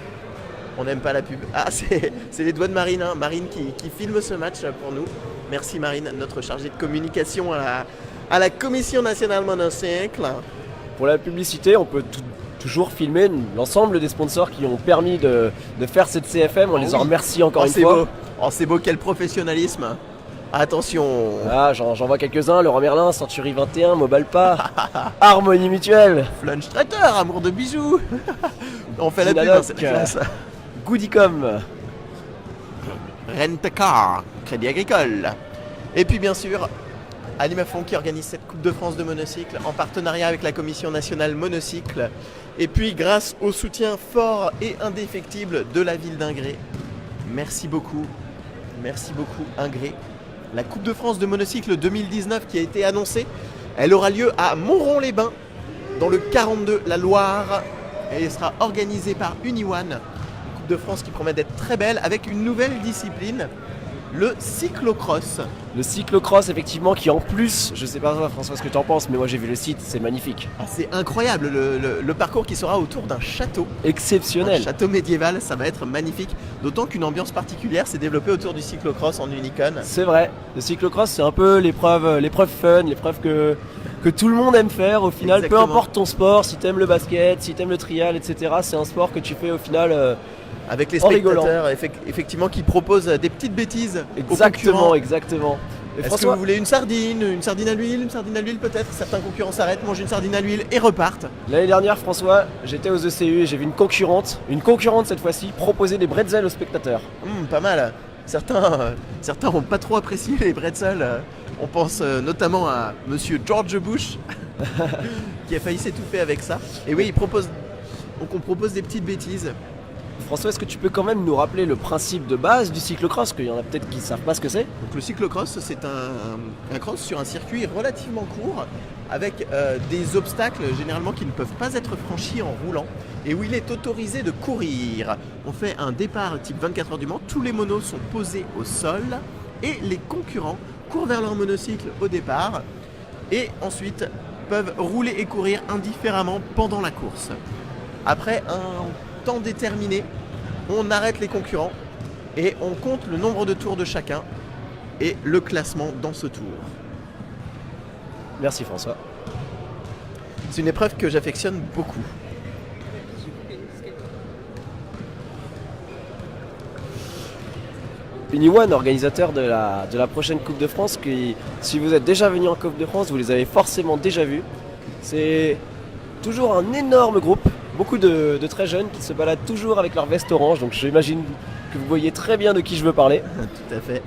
On n'aime pas la pub. Ah, c'est les doigts de Marine, hein. Marine qui filme ce match pour nous. Merci Marine, notre chargée de communication à la Commission nationale monocycle. Pour la publicité, on peut toujours filmer l'ensemble des sponsors qui ont permis de faire cette CFM. On les en remercie encore une fois. Beau. Oh, c'est beau, quel professionnalisme. Attention. Ah, j'en vois quelques-uns. Leroy Merlin, Century 21, Mobalpa, Harmonie Mutuelle, Flunch Traiteur, amour de bijoux. On fait la pub dans cette classe. Goodicom, Rent-A-Car, Crédit Agricole. Et puis bien sûr, Animafon qui organise cette Coupe de France de monocycle en partenariat avec la Commission nationale monocycle. Et puis grâce au soutien fort et indéfectible de la ville d'Ingré. Merci beaucoup Ingré. La Coupe de France de monocycle 2019 qui a été annoncée, elle aura lieu à Montron-les-Bains, dans le 42, la Loire. Et elle sera organisée par Uniwan. Une Coupe de France qui promet d'être très belle avec une nouvelle discipline, le cyclocross. Le cyclocross, effectivement, qui en plus, je sais pas François ce que tu en penses, mais moi j'ai vu le site, c'est magnifique. Ah, c'est incroyable le parcours qui sera autour d'un château. Exceptionnel. Un château médiéval, ça va être magnifique. D'autant qu'une ambiance particulière s'est développée autour du cyclocross en Unicon. C'est vrai, le cyclocross c'est un peu l'épreuve fun, l'épreuve que tout le monde aime faire au final. Exactement. Peu importe ton sport, si t'aimes le basket, si t'aimes le trial, etc. C'est un sport que tu fais au final avec les en rigolant. spectateurs effectivement qui proposent des petites bêtises aux concurrents. Exactement. Et Est-ce que vous voulez une sardine à l'huile peut-être? Certains concurrents s'arrêtent, mangent une sardine à l'huile et repartent. L'année dernière, François, j'étais aux ECU et j'ai vu une concurrente cette fois-ci, proposer des bretzels aux spectateurs. Pas mal. Certains n'ont pas trop apprécié les bretzels. On pense notamment à Monsieur George Bush qui a failli s'étouffer avec ça. Et oui, on propose des petites bêtises. François, est-ce que tu peux quand même nous rappeler le principe de base du cyclocross? Parce qu'il y en a peut-être qui ne savent pas ce que c'est. Donc le cyclocross, c'est un cross sur un circuit relativement court avec des obstacles généralement qui ne peuvent pas être franchis en roulant et où il est autorisé de courir. On fait un départ type 24 heures du Mans, tous les monos sont posés au sol et les concurrents courent vers leur monocycle au départ et ensuite peuvent rouler et courir indifféremment pendant la course. Après un temps déterminé, on arrête les concurrents et on compte le nombre de tours de chacun et le classement dans ce tour. Merci François. C'est une épreuve que j'affectionne beaucoup. Uniwan, organisateur de la prochaine Coupe de France, qui, si vous êtes déjà venu en Coupe de France, vous les avez forcément déjà vus. C'est toujours un énorme groupe, beaucoup de très jeunes qui se baladent toujours avec leur veste orange, donc j'imagine que vous voyez très bien de qui je veux parler. Tout à fait.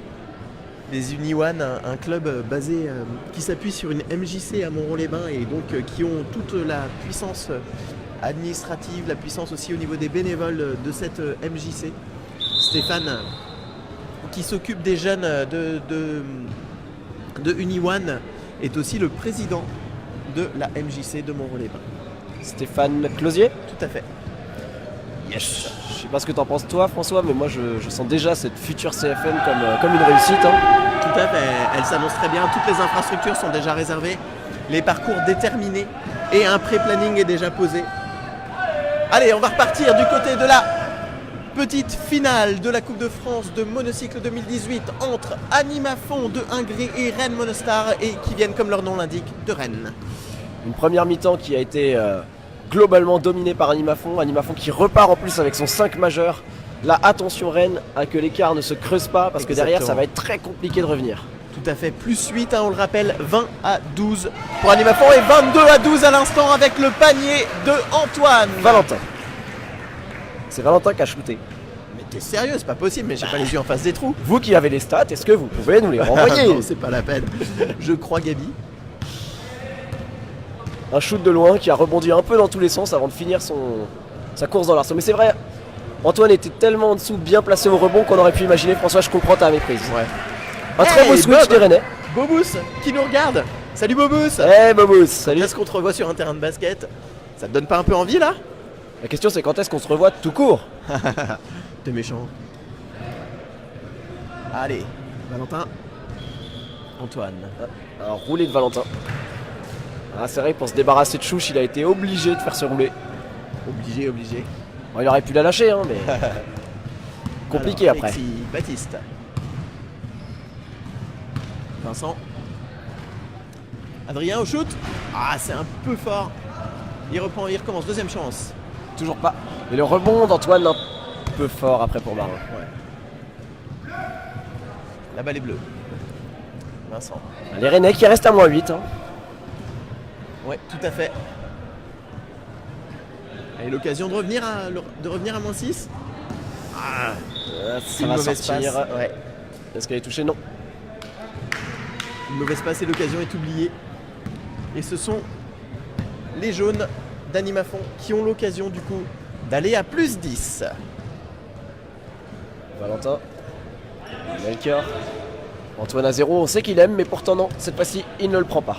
Les Uniwan, un club basé qui s'appuie sur une MJC à Montron-les-Bains et donc qui ont toute la puissance administrative, la puissance aussi au niveau des bénévoles de cette MJC. Stéphane, qui s'occupe des jeunes de Uniwan, est aussi le président de la MJC de Montron-les-Bains. Stéphane Closier. Tout à fait. Yes. Je sais pas ce que t'en penses toi François, mais moi je sens déjà cette future CFM comme une réussite. Tout à fait, elle s'annonce très bien, toutes les infrastructures sont déjà réservées. les parcours déterminés et un pré-planning est déjà posé. Allez, on va repartir du côté de la petite finale de la Coupe de France de monocycle 2018 entre Animafond de Hingray et Rennes Monostar et qui viennent, comme leur nom l'indique, de Rennes. Une première mi-temps qui a été globalement dominée par Animafond. Animafond qui repart en plus avec son 5 majeur. Là, attention Rennes à que l'écart ne se creuse pas parce que derrière ça va être très compliqué de revenir. Tout à fait, plus 8, hein, on le rappelle, 20 à 12 pour Animafond et 22 à 12 à l'instant avec le panier de Antoine. Valentin. C'est Valentin qui a shooté. Mais t'es sérieux, c'est pas possible, mais j'ai pas les yeux en face des trous. Vous qui avez les stats, est-ce que vous pouvez nous les renvoyer? Non, c'est pas la peine. Je crois Gabi. Un shoot de loin qui a rebondi un peu dans tous les sens avant de finir sa course dans l'arceau. Mais c'est vrai, Antoine était tellement en dessous, bien placé au rebond qu'on aurait pu imaginer. François, je comprends ta méprise. Ouais. Un très beau switch des Rennais. Bobous qui nous regarde. Salut Bobous. Hey Bobous, salut. Est-ce qu'on te revoit sur un terrain de basket? Ça te donne pas un peu envie là? La question c'est quand est-ce qu'on se revoit tout court? T'es méchant. Allez, Valentin. Antoine. Un roulé de Valentin. Ah, c'est vrai que pour se débarrasser de Chouche, il a été obligé de faire se rouler. Obligé. Bon, il aurait pu la lâcher, hein, mais compliqué Alors, après. Alexis Baptiste. Vincent. Adrien au shoot. Ah, c'est un peu fort. Il reprend, il recommence. Deuxième chance. Toujours pas. Et le rebond d'Antoine un peu fort après pour Marin. Ouais. La balle est bleue. Vincent. Les Rennais qui restent à moins 8. Hein. Ouais, tout à fait. Et l'occasion de revenir à moins 6. Ah, Ça une va mauvaise sortir. passe. Ouais. Est-ce qu'elle est touchée? Non. Une mauvaise passe et l'occasion est oubliée. Et ce sont les jaunes d'Animafond qui ont l'occasion du coup d'aller à plus 10. Valentin. Melchior. Antoine à 0, on sait qu'il aime, mais pourtant non. Cette fois-ci, il ne le prend pas.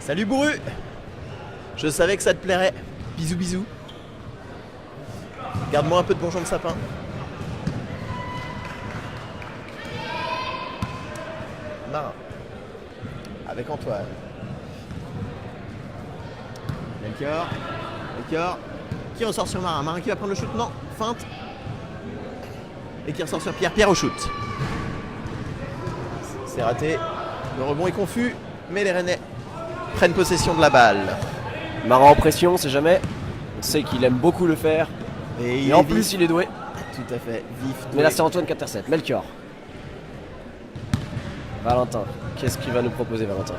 Salut Bourru. Je savais que ça te plairait. Bisous bisous. Garde-moi un peu de bourgeon de sapin. Marin. Avec Antoine. Melchior. Qui ressort sur Marin? Marin qui va prendre le shoot? Non. Feinte. Et qui ressort sur Pierre. Pierre au shoot. C'est raté. Le rebond est confus. Mais les Rennais prennent possession de la balle. Marin en pression, on sait jamais. On sait qu'il aime beaucoup le faire. Et Et en plus, il est doué. Tout à fait. Vif. Mais là, c'est Antoine qui intercepte. Melchior. Valentin. Qu'est-ce qu'il va nous proposer, Valentin?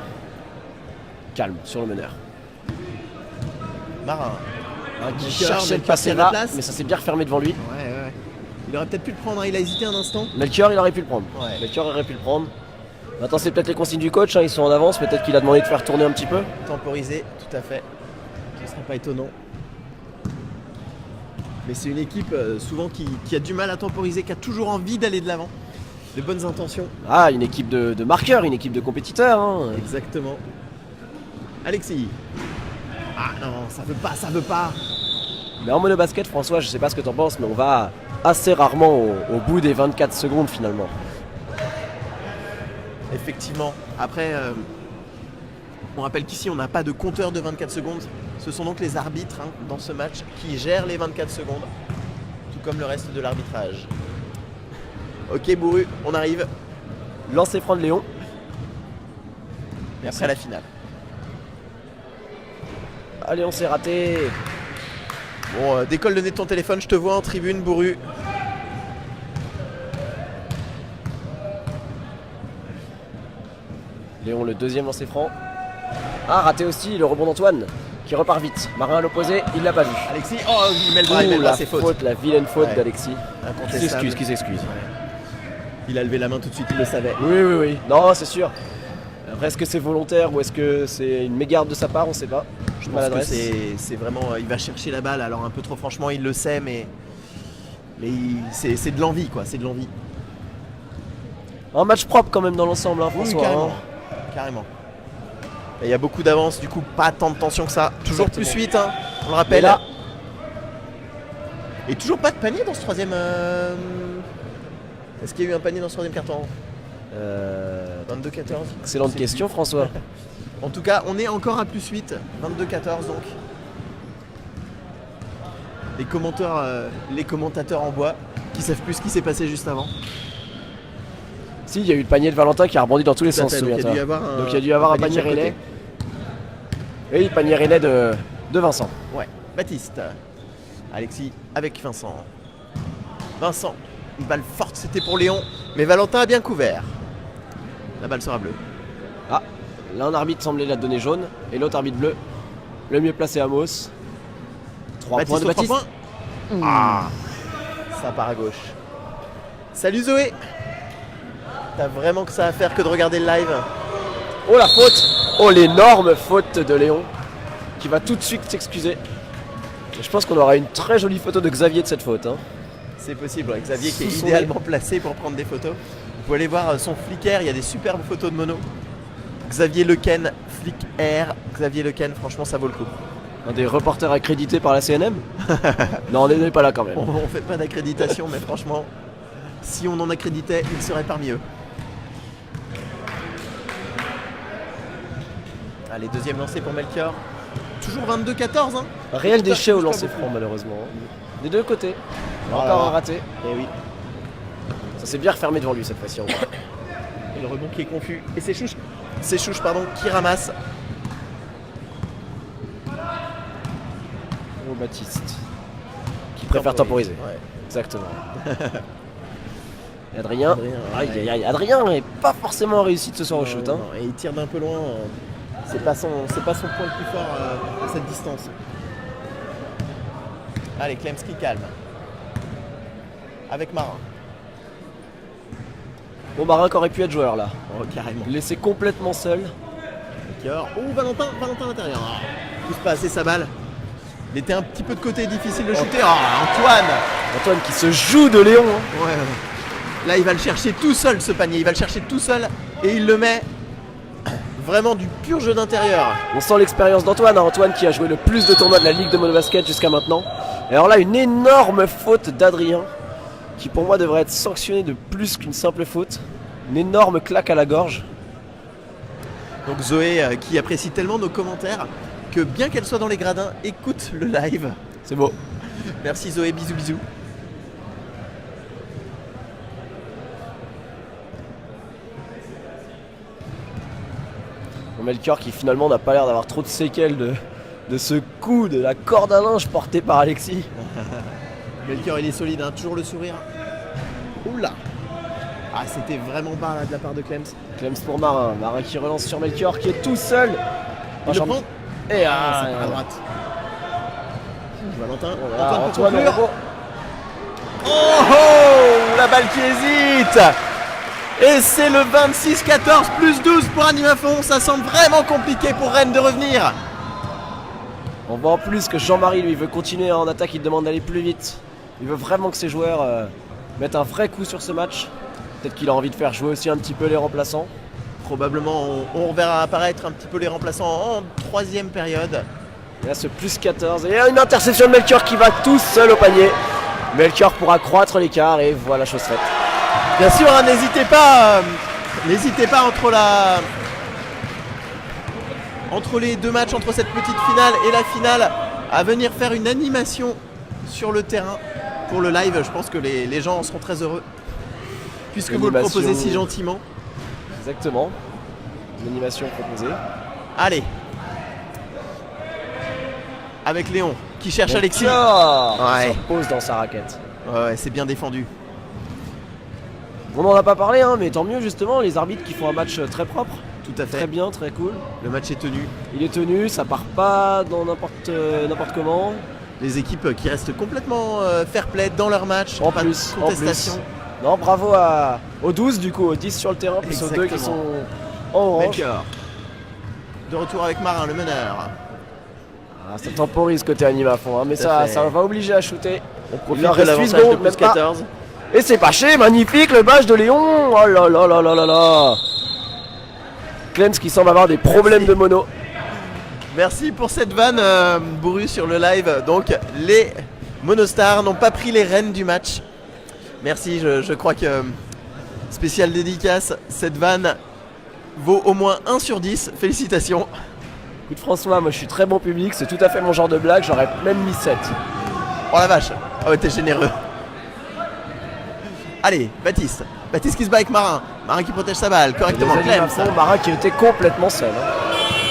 Calme, sur le meneur. Marin. Qui Melchior, cherchait le Melchior passer tient la là, place. mais ça s'est bien refermé devant lui. Ouais. Il aurait peut-être pu le prendre, hein. Il a hésité un instant. Melchior, il aurait pu le prendre. Ouais. Melchior aurait pu le prendre. Maintenant, c'est peut-être les consignes du coach, hein, ils sont en avance. Peut-être qu'il a demandé de faire tourner un petit peu. Temporisé, tout à fait. Ce ne serait pas étonnant. Mais c'est une équipe souvent qui a du mal à temporiser, qui a toujours envie d'aller de l'avant. De bonnes intentions. Ah, une équipe de marqueurs, une équipe de compétiteurs. Hein. Exactement. Alexis. Ah non, ça veut pas. Mais en monobasket, François, je sais pas ce que t'en penses, mais on va assez rarement au bout des 24 secondes finalement. Effectivement. Après, on rappelle qu'ici, on n'a pas de compteur de 24 secondes. Ce sont donc les arbitres dans ce match qui gèrent les 24 secondes, tout comme le reste de l'arbitrage. Ok, Bourru, on arrive. Lancer franc de Léon. Et après la finale. Allez, on s'est raté. Bon, décolle le nez de ton téléphone, je te vois en tribune, Bourru. Léon, le deuxième lancer franc. Ah, raté aussi, le rebond d'Antoine, qui repart vite. Marin à l'opposé, il l'a pas vu. Alexis, oh, il met le bras, il met le la bras, c'est faute. la vilaine faute Ouais. d'Alexis. Incontestable. Qui s'excuse. Il a levé la main tout de suite, il le savait. Oui. Non, c'est sûr. Après, est-ce que c'est volontaire ou est-ce que c'est une mégarde de sa part? On sait pas. Je pense que c'est vraiment... il va chercher la balle, alors un peu trop franchement, il le sait, mais c'est de l'envie, quoi, c'est de l'envie. Un match propre quand même dans l'ensemble, hein, Oui, François. carrément. Carrément. Et il y a beaucoup d'avance, du coup, pas tant de tension que ça. Toujours Exactement. plus 8, hein, on le rappelle. Mais là- Et toujours pas de panier dans ce troisième... Est-ce qu'il y a eu un panier dans ce troisième carton? 22-14. Excellente question, François. En tout cas, on est encore à plus 8, 22-14 donc. Les commentateurs en bois qui savent plus ce qui s'est passé juste avant. Si, il y a eu le panier de Valentin qui a rebondi dans tous les Tout à sens, fait, donc il y a souviens-toi. dû y avoir Donc il y a dû y avoir un de panier chaque côté. relais. Et le panier relais de Vincent. Ouais, Baptiste. Alexis avec Vincent. Vincent, une balle forte, c'était pour Léon, mais Valentin a bien couvert. La balle sera bleue. Ah, l'un arbitre semblait la donner jaune et l'autre arbitre bleu. Le mieux placé Amos. 3 points de aux Baptiste. 3 points. Ah, ça part à gauche. Salut Zoé. T'as vraiment que ça à faire que de regarder le live. Oh la faute! Oh l'énorme faute de Léon qui va tout de suite s'excuser. Et je pense qu'on aura une très jolie photo de Xavier de cette faute. Hein. C'est possible, Xavier qui est Sous son idéalement placé pour prendre des photos. Vous pouvez aller voir son Flickr, il y a des superbes photos de mono. Xavier Lequen, Flickr, Xavier Lequen, franchement ça vaut le coup. Un des reporters accrédités par la CNM. Non, on n'est pas là quand même. On fait pas d'accréditation, mais franchement, si on en accréditait, il serait parmi eux. Allez, deuxième lancé pour Melchior. Toujours 22-14, hein. Réel déchet au Touche pas lancer beaucoup. franc malheureusement. Des deux côtés. Voilà. Encore un raté. Et oui. Ça s'est bien refermé devant lui cette fois-ci. encore. Et le rebond qui est confus. Et c'est Chouche pardon, qui ramasse. Oh Baptiste. Qui préfère temporiser. Ouais. Exactement. Et Adrien. Adrien, Aïe, ouais. aïe, aïe. Adrien n'est pas forcément réussi ce soir au shoot. Hein. Non, et il tire d'un peu loin. C'est pas son point le plus fort à cette distance. Allez, Clems qui calme. Avec Marin. Bon, Marin qui aurait pu être joueur là. Oh, carrément. Laissé complètement seul. Melchior. Oh, Valentin à l'intérieur. Ah, il pousse pas assez sa balle. Il était un petit peu de côté, difficile de shooter. Oh, Antoine. Antoine qui se joue de Léon. Hein. Ouais. Là, il va le chercher tout seul, ce panier. Il va le chercher tout seul et il le met vraiment du pur jeu d'intérieur. On sent l'expérience d'Antoine. Hein. Antoine qui a joué le plus de tournois de la Ligue de Monobasket jusqu'à maintenant. Et alors là, une énorme faute d'Adrien qui pour moi devrait être sanctionné de plus qu'une simple faute. Une énorme claque à la gorge. Donc Zoé, qui apprécie tellement nos commentaires, que bien qu'elle soit dans les gradins, écoute le live. C'est beau. Merci Zoé, bisous bisous. Bon, Melchior qui finalement n'a pas l'air d'avoir trop de séquelles de ce coup de la corde à linge portée par Alexis. Melchior, il est solide, hein, toujours le sourire. Oula. Ah, c'était vraiment bas là, de la part de Clems. Clems pour Marin. Marin qui relance sur Melchior qui est tout seul. Il le prend. Et C'est à droite. Valentin. Voilà, Antoine pour Antoine au conclure. rebond. Oh, la balle qui hésite. Et c'est le 26-14 plus 12 pour Animafon. Ça semble vraiment compliqué pour Rennes de revenir. On voit en plus que Jean-Marie lui veut continuer en attaque, il demande d'aller plus vite. Il veut vraiment que ses joueurs mettent un vrai coup sur ce match. Peut-être qu'il a envie de faire jouer aussi un petit peu les remplaçants. Probablement, on verra apparaître un petit peu les remplaçants en troisième période. Et là ce plus 14. Et une interception de Melchior qui va tout seul au panier. Melchior pourra croître l'écart et voilà chose faite. Bien sûr, hein, n'hésitez pas entre les deux matchs, entre cette petite finale et la finale, à venir faire une animation sur le terrain pour le live. Je pense que les gens en seront très heureux, puisque vous le Animation. proposez si gentiment. Exactement. Une animation proposée. Allez, avec Léon qui cherche Alexis. Melchior Ouais. se pose dans sa raquette. Ouais, c'est bien défendu. On n'en a pas parlé, hein, mais tant mieux justement, les arbitres qui font un match très propre. Tout à fait. Très bien, très cool. Le match est tenu. Il est tenu, ça part pas dans n'importe comment. Les équipes qui restent complètement fair play dans leur match. En pas plus, de contestation. Non, bravo aux 12 du coup, aux 10 sur le terrain, plus aux 2 qui Exactement. sont en orange. Melchior. De retour avec Marin, le meneur. Ah, ça temporise côté anime à fond, hein, mais Tout à ça fait. va obliger à shooter. On Il profite leur de reste 8 l'avantage de secondes, plus même pas. 14. Et c'est bâché, magnifique le badge de Léon. Oh là là là là là là. Clems qui semble avoir des problèmes de mono. Merci pour cette vanne, Bourru, sur le live. Donc, les Monostars n'ont pas pris les rênes du match. Merci, je crois que Spécial dédicace, cette vanne vaut au moins 1 sur 10. Félicitations. Écoute François, moi je suis très bon public, c'est tout à fait mon genre de blague, j'aurais même mis 7. Oh la vache. Oh ouais, t'es généreux. Allez, Baptiste. Baptiste qui se bat avec Marin. Marin qui protège sa balle correctement. Les Clem, animations, Marin qui était complètement seul.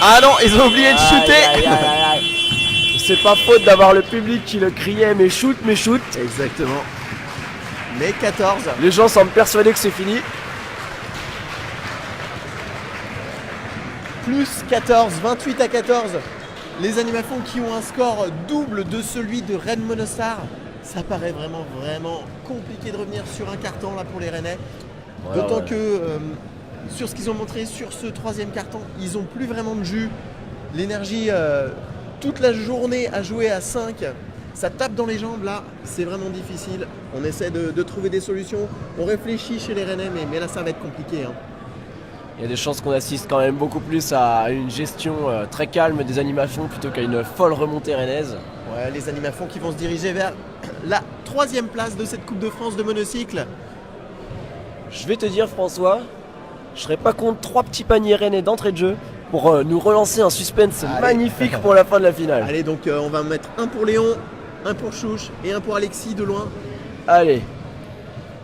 Ah non, ils ont oublié de shooter. Aïe, aïe, aïe, aïe. C'est pas faute d'avoir le public qui le criait mais shoot, mais shoot. Exactement. Mais 14. Les gens semblent persuadés que c'est fini. Plus 14, 28 à 14. Les Animafons qui ont un score double de celui de Rennes Monostar. Ça paraît vraiment compliqué de revenir sur un carton là pour les Rennais. D'autant que sur ce qu'ils ont montré sur ce 3e carton, ils n'ont plus vraiment de jus. L'énergie toute la journée à jouer à 5, ça tape dans les jambes là, c'est vraiment difficile. On essaie de trouver des solutions, on réfléchit chez les Rennais, mais là ça va être compliqué. Hein. Il y a des chances qu'on assiste quand même beaucoup plus à une gestion très calme des animations plutôt qu'à une folle remontée rennaise. Ouais, les Animafons qui vont se diriger vers la 3e place de cette Coupe de France de monocycle. Je vais te dire François, je serais pas contre 3 petits paniers rennais d'entrée de jeu pour nous relancer un suspense magnifique pour la fin de la finale. Allez, donc on va mettre un pour Léon, un pour Chouche et un pour Alexis de loin. Allez.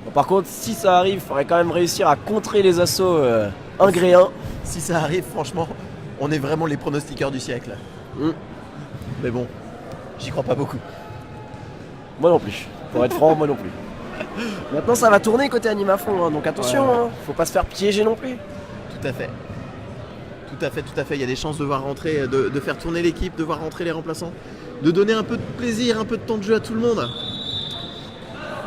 Bon, par contre, si ça arrive, il faudrait quand même réussir à contrer les assauts un gré un. Si ça arrive, franchement, on est vraiment les pronostiqueurs du siècle. Mais bon, j'y crois pas beaucoup. Moi non plus. Pour être franc, moi non plus. Maintenant, ça va tourner côté Animafond, hein, donc attention, Ouais. hein, faut pas se faire piéger non plus. Tout à fait. Tout à fait. Il y a des chances de voir rentrer, de faire tourner l'équipe, de voir rentrer les remplaçants, de donner un peu de plaisir, un peu de temps de jeu à tout le monde.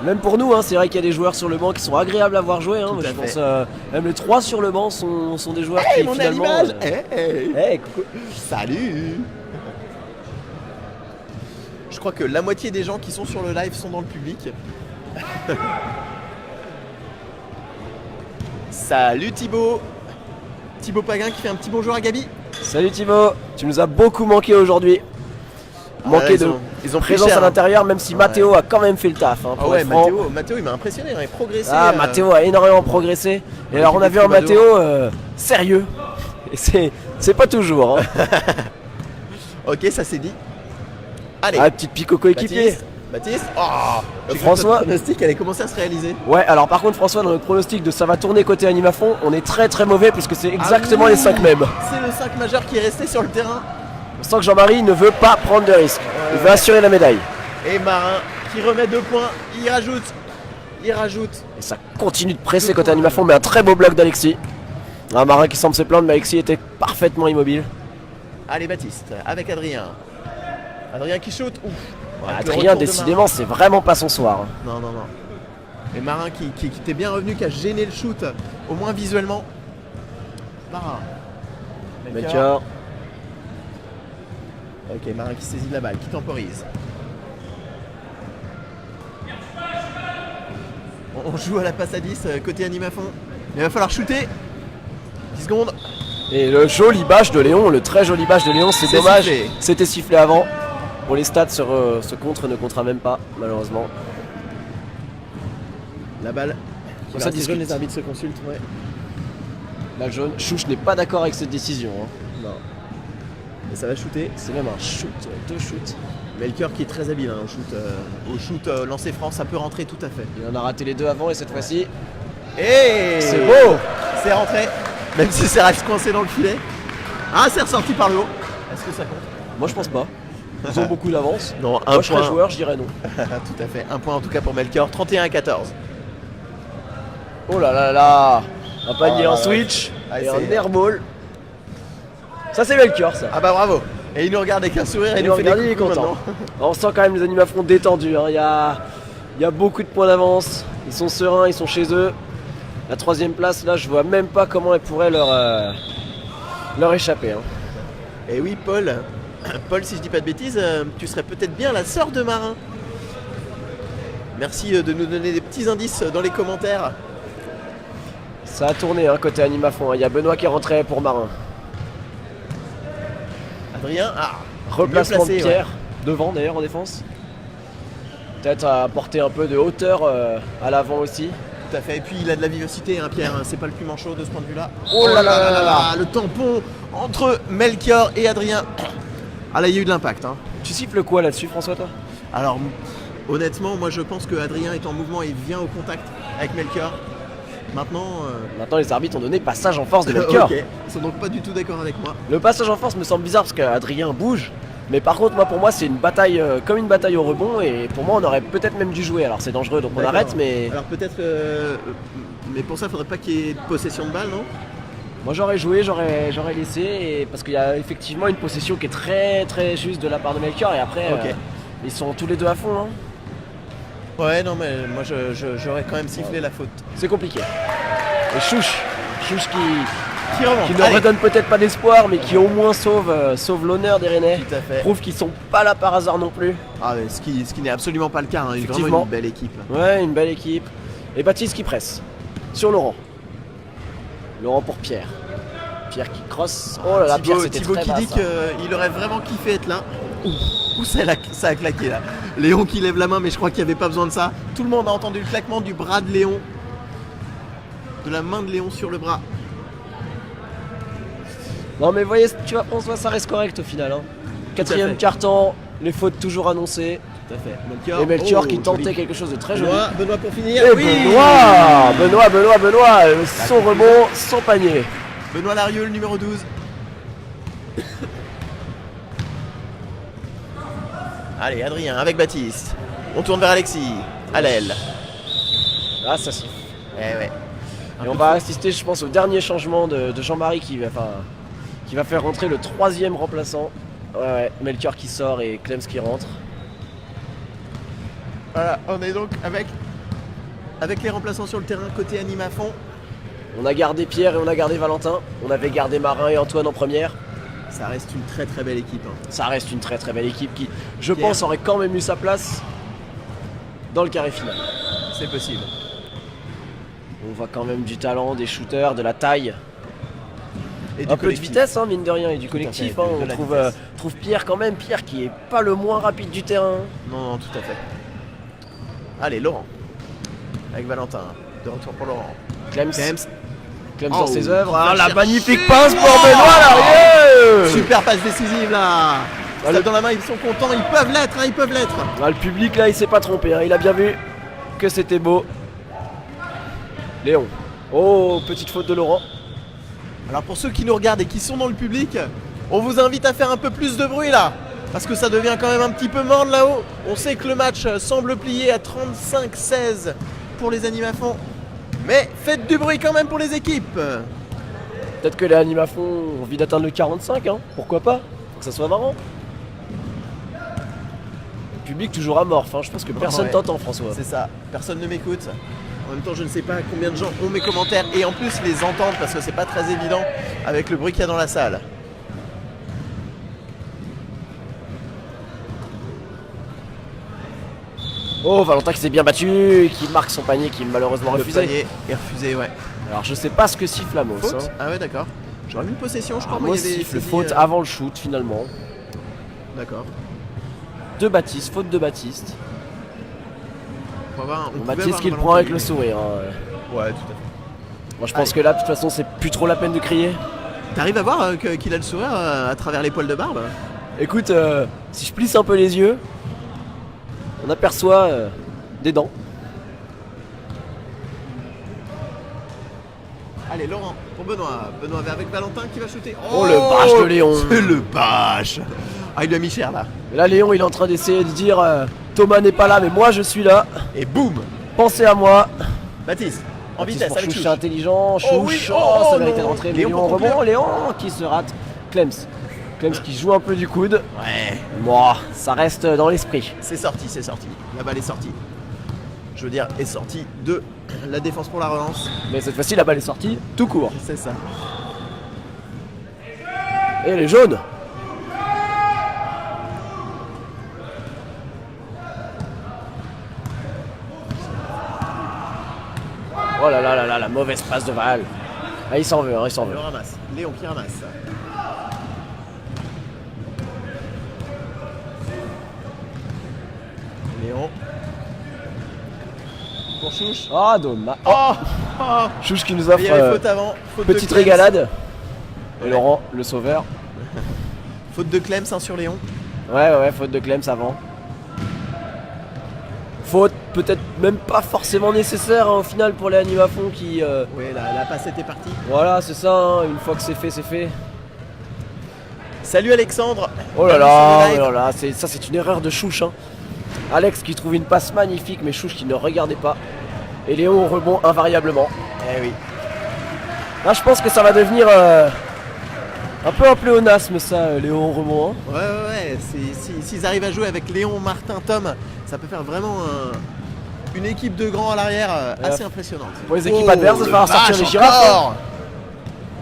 Même pour nous, hein, c'est vrai qu'il y a des joueurs sur le banc qui sont agréables à voir jouer. Hein, Tout moi, à je fait. pense, même les 3 sur le banc sont des joueurs qui Mon finalement. animal Hey, coucou. salut. Je crois que la moitié des gens qui sont sur le live sont dans le public. Salut Thibaut. Thibaut Paguin qui fait un petit bonjour à Gabi. Salut Thibaut, tu nous as beaucoup manqué aujourd'hui. Manqué ils ont pris présence cher, à l'intérieur, même si Ouais. Matteo a quand même fait le taf. Hein, Ah pour ouais, être franc. Matteo il m'a impressionné, il a progressé. Ah, Matteo a énormément progressé. Et alors, on a vu un Matteo sérieux. Et c'est pas toujours. Hein. Ok, ça c'est dit. Allez, Ah, petite pique au coéquipier. Baptiste. Oh, j'ai cru que François. notre pronostic allait commencer à se réaliser. Ouais, alors par contre, François, dans notre pronostic de ça va tourner côté Animafond, on est très mauvais puisque c'est exactement Ah oui, les 5 mêmes. C'est le 5 majeur qui est resté sur le terrain. On sent que Jean-Marie ne veut pas prendre de risques. Il veut assurer la médaille. Et Marin qui remet 2 points. Il rajoute. Et ça continue de presser côté Animafond, mais un très beau bloc d'Alexis. Un Marin qui semble se plaindre, mais Alexis était parfaitement immobile. Allez, Baptiste, avec Adrien. Adrien qui shoot. Ouf. Ouais, Avec le Adrien, retour de décidément, c'est vraiment pas son soir. Hein. Non. Et Marin qui était bien revenu, qui a gêné le shoot, au moins visuellement. Marin. Melchior. Ok, Marin qui saisit la balle, qui temporise. On joue à la passe à 10 côté Animafond. Il va falloir shooter. 10 secondes. Et le joli bâche de Léon, le très joli bâche de Léon, c'est dommage. sifflé. C'était sifflé avant. Pour les stats, ce contre ne comptera même pas, malheureusement. La balle. Ça Ça discute. les arbitres se consultent. Ouais. La jaune. Chouche n'est pas d'accord avec cette décision. Hein. Non. Et ça va shooter. C'est même un shoot, 2 shoots. Melchior qui est très habile hein, au shoot lancé franc, ça peut rentrer tout à fait. Il en a raté les 2 avant et cette fois-ci, Et c'est beau. C'est rentré, même si c'est reste coincé dans le filet. Ah, c'est ressorti par le haut. Est-ce que ça compte? Moi je pense pas. Ils ont beaucoup d'avance. Non, Moi un je serais point. joueur, je dirais non. Tout à fait, un point en tout cas pour Melchior, 31-14. Oh là là là. Un panier Oh là en là. switch Ah, et c'est- un airball. Ça c'est Melchior ça. Ah bah bravo. Et il nous regarde avec un sourire et Il il nous nous fait des regarde, il est coucous content. maintenant. On sent quand même les Animafront détendus. Hein. Il y a beaucoup de points d'avance. Ils sont sereins, ils sont chez eux. La 3ème place, là, je vois même pas comment elle pourrait leur échapper. Hein. Et oui, Paul. Paul, si je dis pas de bêtises, tu serais peut-être bien la sœur de Marin. Merci de nous donner des petits indices dans les commentaires. Ça a tourné hein, côté Animafront. Il y a Benoît qui est rentré pour Marin. Adrien, Replacement mieux placé, de Pierre, devant d'ailleurs en défense. Peut-être à apporter un peu de hauteur à l'avant aussi. Tout à fait. Et puis il a de la vivacité, hein, Pierre. C'est pas le plus manchot de ce point de vue-là. Oh là là là là. le tampon entre Melchior et Adrien. Ah là, il y a eu de l'impact. Hein. Tu siffles quoi là-dessus, François, toi? Alors, honnêtement, moi je pense que Adrien est en mouvement et vient au contact avec Melchior. Maintenant, Maintenant, les arbitres ont donné passage en force de Melchior. ok. Ils sont donc pas du tout d'accord avec moi. Le passage en force me semble bizarre parce qu'Adrien bouge. Mais par contre, pour moi, c'est une bataille comme une bataille au rebond. Et pour moi, on aurait peut-être même dû jouer. Alors, c'est dangereux, donc on D'accord. arrête. Mais Alors peut-être, mais pour ça, il faudrait pas qu'il y ait de possession de balle, non? moi, j'aurais joué, j'aurais laissé. Parce qu'il y a effectivement une possession qui est très très juste de la part de Melchior. Et après, Ok. ils sont tous les deux à fond. Hein. Ouais, non, mais moi j'aurais quand même sifflé la faute. C'est compliqué. Et Chouche Qui remonte. qui ne Allez. redonne peut-être pas d'espoir, mais qui au moins sauve l'honneur des Rennais. Tout à fait. Prouve qu'ils sont pas là par hasard non plus. Ah, mais ce qui n'est absolument pas le cas. Hein. Il y a Effectivement. vraiment une belle équipe. Là. Ouais, une belle équipe. Et Baptiste qui presse sur Laurent. Laurent pour Pierre. Pierre qui crosse. Oh là là, Pierre, c'était Thibaut très qui bas, dit ça. qu'il aurait vraiment kiffé être là. Ouh, ça a claqué là. Léon qui lève la main, mais je crois qu'il n'y avait pas besoin de ça. Tout le monde a entendu le claquement du bras de Léon. De la main de Léon sur le bras. Non mais vous voyez, tu vois, François, ça reste correct au final. Hein. Quatrième fait. quart-temps, les fautes toujours annoncées. Tout à fait. Melchior, Et Melchior oh, qui tentait joli. quelque chose de très joli. Benoît pour finir. Et Oui. Benoît, son rebond, son panier. Benoît Larieux, le numéro 12. Allez, Adrien avec Baptiste. On tourne vers Alexis. À l'aile. Ah, ça siffle. Eh ouais. Et on va assister, je pense, au dernier changement de Jean-Marie qui va faire rentrer le troisième remplaçant. Ouais, Melchior qui sort et Clems qui rentre. Voilà, on est donc avec les remplaçants sur le terrain côté anime à fond. On a gardé Pierre et on a gardé Valentin. On avait gardé Marin et Antoine en première. Ça reste une très très belle équipe. Hein. Ça reste une très très belle équipe qui, je Pierre. pense, aurait quand même eu sa place dans le carré final. C'est possible. On voit quand même du talent, des shooters, de la taille. Et Un peu de collectif. vitesse, hein, mine de rien, et du Tout à collectif. fait, Hein, de on la trouve, vitesse. trouve Pierre quand même, Pierre qui est pas le moins rapide du terrain. Non, non, tout à fait. Allez, Laurent. Avec Valentin. De retour pour Laurent. Clems Oh, dans ses œuvres. va Ah, la chercher. magnifique passe pour Oh Benoît Larieux. Super passe décisive là. Ah, Ça dans la main, ils sont contents, ils peuvent l'être, hein, ils peuvent l'être. Ah, le public là, il s'est pas trompé, hein, il a bien vu que c'était beau. Léon. Oh, petite faute de Laurent. Alors pour ceux qui nous regardent et qui sont dans le public, on vous invite à faire un peu plus de bruit là. Parce que ça devient quand même un petit peu morne là-haut. On sait que le match semble plier à 35-16 pour les animes à fond. Mais faites du bruit quand même pour les équipes. Peut-être que les animafons ont envie d'atteindre le 45, hein. Pourquoi pas? Faut que ça soit marrant. Le public toujours amorphe, hein. Je pense que personne Ouais. t'entend, François. C'est ça, personne ne m'écoute. En même temps, je ne sais pas combien de gens ont mes commentaires et en plus les entendre parce que c'est pas très évident avec le bruit qu'il y a dans la salle. Oh, Valentin qui s'est bien battu, qui marque son panier, qui est malheureusement Le refusé. panier est refusé, ouais. Alors je sais pas ce que siffle Amos. Faute Hein. Ah ouais, d'accord. J'aurais mis une possession, je crois. Amos moi, il y avait siffle saisi, faute avant le shoot finalement. D'accord. De Baptiste, faute de Baptiste. On va voir, on Bon, pouvait Baptiste avoir qui le Valentin, prend avec mais- le sourire. Hein. Ouais, tout à fait. Moi je pense Allez. que là de toute façon c'est plus trop la peine de crier. T'arrives à voir qu'il a le sourire à travers les poils de barbe? Écoute, si je plisse un peu les yeux, on aperçoit des dents. Allez, Laurent, pour Benoît. Benoît avec Valentin qui va shooter. Oh, le bâche de Léon. C'est le bâche. Ah, il lui a mis cher là. Et là Léon il est en train d'essayer de dire Thomas n'est pas là mais moi je suis là. Et boum. Pensez à moi. Baptiste, en Baptiste vitesse pour avec Chouche, Chouche. c'est intelligent. Chouche, Oh oui, oh, oh, ça non. mérite de rentrer. Mais Léon Léon en pour rebond, Léon qui se rate. Clems qui joue un peu du coude. Ouais, Moi, ça reste dans l'esprit. c'est sorti, c'est sorti. La balle est sortie. Je veux dire, est sortie de la défense pour la relance. Mais cette fois-ci la balle est sortie tout court. C'est ça. Et les jaunes. Oh là là là là, la mauvaise passe de Val. Ah, il s'en veut, hein, il s'en Il veut. le ramasse. Léon qui ramasse. Léon. pour Chouche. Ah, dommage. Oh, oh. Chouche qui nous Il offre y avait faute avant. Faute de petite Clems. régalade. Et Ouais. Laurent, le sauveur. Faute de Clems hein, sur Léon. Ouais, faute de Clems avant. Faute peut-être même pas forcément nécessaire hein, au final pour les animafons qui... Oui, la passe était partie. Voilà, c'est ça, hein, une fois que c'est fait, c'est fait. Salut Alexandre. Oh là Bienvenue sur là, le live. oh là là, c'est une erreur de Chouche. Hein. Alex qui trouve une passe magnifique, mais Chouche qui ne regardait pas. Et Léon au rebond invariablement. Eh oui. Là, je pense que ça va devenir un peu un pléonasme, ça, Léon au rebond. Hein. Ouais. S'ils arrivent à jouer avec Léon, Martin, Tom, ça peut faire vraiment une équipe de grands à l'arrière assez impressionnante. Pour les équipes adverses, il va falloir sortir les vache, girafes. Hein. encore.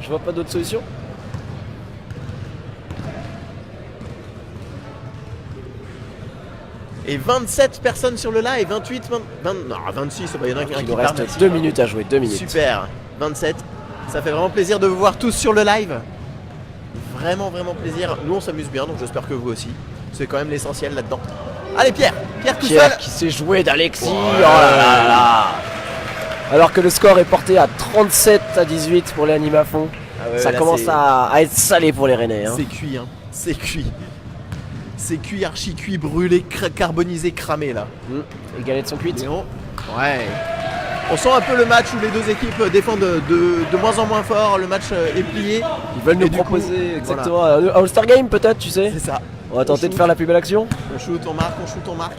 Je vois pas d'autre solution. Et 27 personnes sur le live, 28, 20, non, 26, il y en a Il qui nous part. reste 2 minutes à jouer, 2 minutes. Super, 27. Ça fait vraiment plaisir de vous voir tous sur le live. Vraiment plaisir. Nous on s'amuse bien, donc j'espère que vous aussi. C'est quand même l'essentiel là-dedans. Allez Pierre tout seul. Pierre qui s'est joué d'Alexis. Ouais. Oh là là là. Alors que le score est porté à 37-18 pour les animafons. Ah ouais, Ça là, commence c'est- à être salé pour les Rennais. Hein. C'est cuit, hein. C'est cuit. C'est cuit, archi cuit, brûlé, carbonisé, cramé là. Les galettes sont cuites. Léon. Ouais. On sent un peu le match où les deux équipes défendent de moins en moins fort. Le match est plié. Ils veulent nous Et du coup, proposer exactement un All-Star Game peut-être, tu sais. C'est ça. On va tenter de faire la plus belle action. On shoot, on marque, on marque.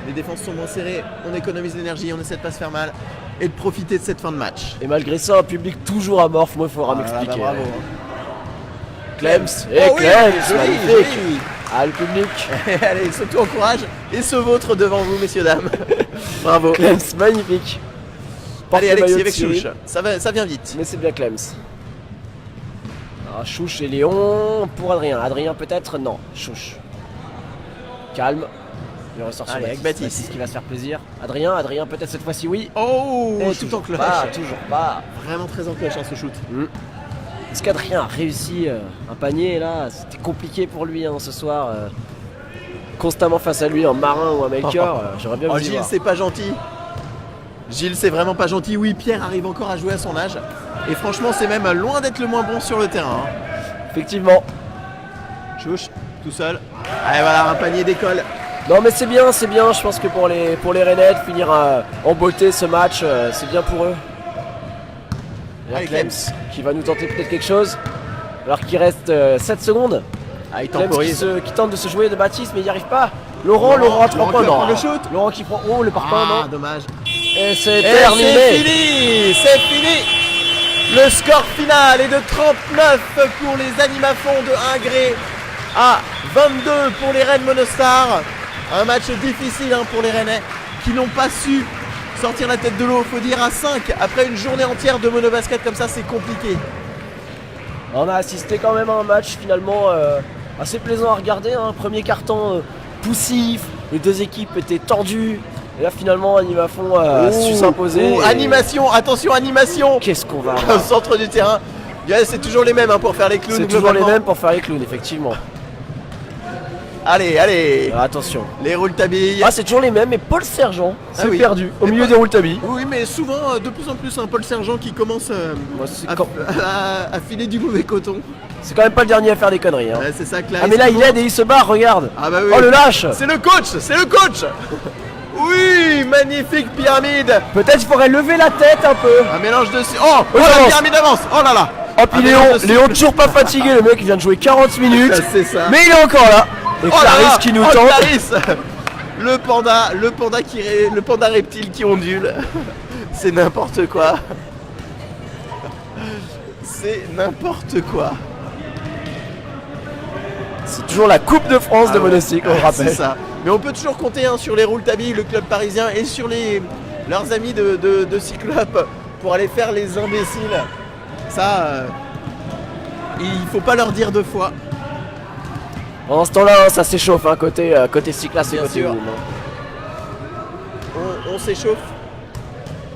Les défenses sont moins serrées, on économise l'énergie, on essaie de pas se faire mal et de profiter de cette fin de match. Et malgré ça, un public toujours amorphe. Moi, il faudra m'expliquer. bravo. Clems. Et Oh oui, Clems, joli, magnifique. joli. Ah, le public. Allez, surtout encourage et ce vôtre devant vous, messieurs, dames. Bravo. Clems, magnifique. Porte Allez, le Alexis maillot avec de Cyril. Chouche. Ça vient vite. Mais c'est bien Clems. Alors, Chouche et Léon pour Adrien. Adrien peut-être. Non, Chouche. Calme. Il ressort sur Allez, avec Baptiste. qui va se faire plaisir. Adrien peut-être cette fois-ci oui. Oh, Et tout en toujours cloche. pas, toujours pas. Vraiment très en cloche hein, ce shoot. Est-ce qu'Adrien a réussi un panier là? C'était compliqué pour lui hein, ce soir. Constamment face à lui un marin ou un maker. J'aurais bien Oh, voulu Gilles, voir. c'est pas gentil. Gilles, c'est vraiment pas gentil. Oui, Pierre arrive encore à jouer à son âge. Et franchement, c'est même loin d'être le moins bon sur le terrain. hein. Effectivement. Chouche, tout seul. Allez, voilà, un panier d'école. Non mais c'est bien. Je pense que pour les Rennais de finir en beauté ce match, c'est bien pour eux. Et Allez, Clems qui va nous tenter peut-être quelque chose. Alors qu'il reste 7 secondes. Ah, il Clems temporise. qui tente de se jouer de Baptiste mais il n'y arrive pas. Laurent à 3 Laurent points. qui va Non. prendre le shoot. Laurent qui prend. Oh le parpaing Ah, non. dommage. Et c'est Et terminé. c'est fini. Le score final est de 39 pour les animafons de Ingré à 22 pour les Rennes Monostar. Un match difficile hein, pour les Rennais qui n'ont pas su sortir la tête de l'eau, faut dire à 5. Après une journée entière de monobasket comme ça, c'est compliqué. On a assisté quand même à un match finalement assez plaisant à regarder. Hein. Premier carton poussif, les deux équipes étaient tendues. Et là finalement Animafon a su s'imposer. Oh, et- animation, attention, animation Qu'est-ce qu'on va au avoir? centre du terrain. Yeah, c'est toujours les mêmes hein, pour faire les clowns. C'est toujours les globalement. mêmes pour faire les clowns effectivement. Allez, allez, Alors, attention. les roules-tabilles. Ah c'est toujours les mêmes mais Paul Sergent s'est oui. perdu au Mais milieu pas- des rouletabis. Oui, mais souvent, de plus en plus, un Paul Sergent qui commence Moi, c'est à, quand- à filer du mauvais coton. C'est quand même pas le dernier à faire des conneries. Hein. Ouais, c'est ça, Clarisse. Ah mais là il aide et il se barre, regarde. Ah bah oui. Oh le lâche. C'est le coach, c'est le coach. Oui, magnifique pyramide. Peut-être il faudrait lever la tête un peu. Un mélange de... Oh, Oh, la j'avance. pyramide avance. Oh là là. Oh puis Un Léon, mélange de Léon souffle. toujours pas fatigué, le mec il vient de jouer 40 minutes. C'est ça. Mais il est encore là. Et Oh là Clarisse là. qui nous Oh, tente. Clarisse. Le panda reptile qui ondule. C'est n'importe quoi. C'est n'importe quoi. C'est toujours la Coupe de France de Ah ouais. monocycle, on le rappelle. C'est ça. Mais on peut toujours compter hein, sur les roules-tabilles, le club parisien et sur leurs amis de Cyclope pour aller faire les imbéciles. Ça, il faut pas leur dire deux fois. Pendant ce temps-là, hein, ça s'échauffe, hein, côté Cyclas et Bien côté sûr. Woum, hein. On s'échauffe.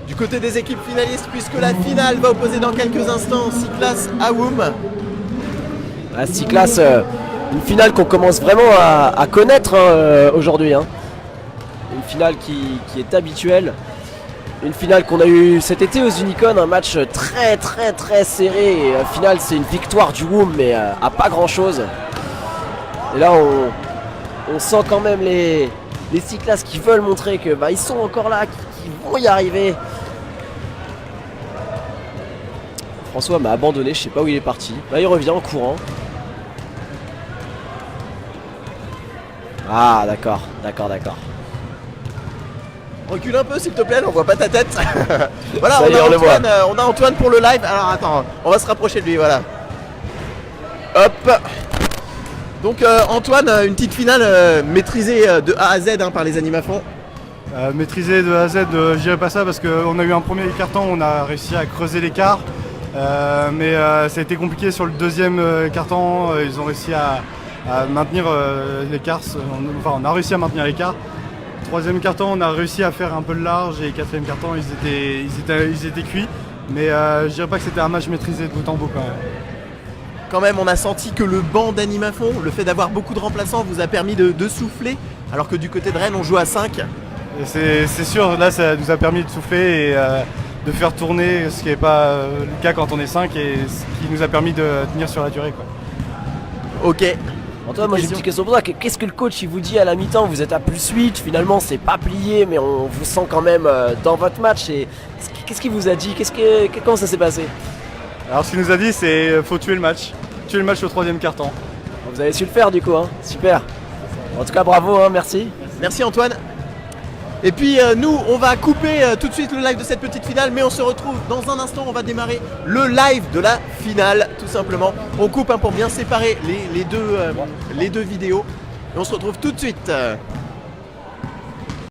Du côté des équipes finalistes, puisque la finale va opposer dans quelques instants Cyclas à Woum. La Cyclas, une finale qu'on commence vraiment à connaître hein, aujourd'hui. Hein. Une finale qui est habituelle. Une finale qu'on a eue cet été aux Unicorn, un match très serré. Et au final, c'est une victoire du WOM, mais à pas grand chose. Et là, on sent quand même les Cyclas qui veulent montrer que ils sont encore là, qui vont y arriver. François m'a abandonné, je sais pas où il est parti. Là, il revient en courant. Ah, d'accord. Recule un peu s'il te plaît, on voit pas ta tête. Voilà, Ça y est, on le voit. On a Antoine pour le live. Alors attends, on va se rapprocher de lui, voilà. Hop. Donc Antoine, une petite finale maîtrisée de A à Z par les Animafons. Maîtriser de A à Z, je dirais pas ça parce qu'on a eu un premier carton, on a réussi à creuser l'écart. Mais ça a été compliqué sur le deuxième carton, ils ont réussi à maintenir l'écart, on a réussi à maintenir l'écart. Troisième carton, on a réussi à faire un peu le large et quatrième carton, ils étaient cuits. Mais je dirais pas que c'était un match maîtrisé de bout en bout quand même. Quand même, on a senti que le banc d'Animafon, le fait d'avoir beaucoup de remplaçants, vous a permis de souffler, alors que du côté de Rennes, on joue à 5. C'est sûr, là ça nous a permis de souffler et de faire tourner, ce qui n'est pas le cas quand on est 5 et ce qui nous a permis de tenir sur la durée, quoi. Ok. Antoine, moi j'ai une petite question pour toi. Qu'est-ce que le coach il vous dit à la mi-temps? Vous êtes à +8, finalement c'est pas plié, mais on vous sent quand même dans votre match. Et qu'est-ce qu'il vous a dit? Comment ça s'est passé? Alors ce qu'il nous a dit, c'est faut tuer le match au troisième carton. Vous avez su le faire du coup, hein. Super. En tout cas bravo, hein, merci. Merci Antoine. Et puis nous, on va couper tout de suite le live de cette petite finale, mais on se retrouve dans un instant, on va démarrer le live de la finale, tout simplement. On coupe pour bien séparer les deux vidéos, et on se retrouve tout de suite.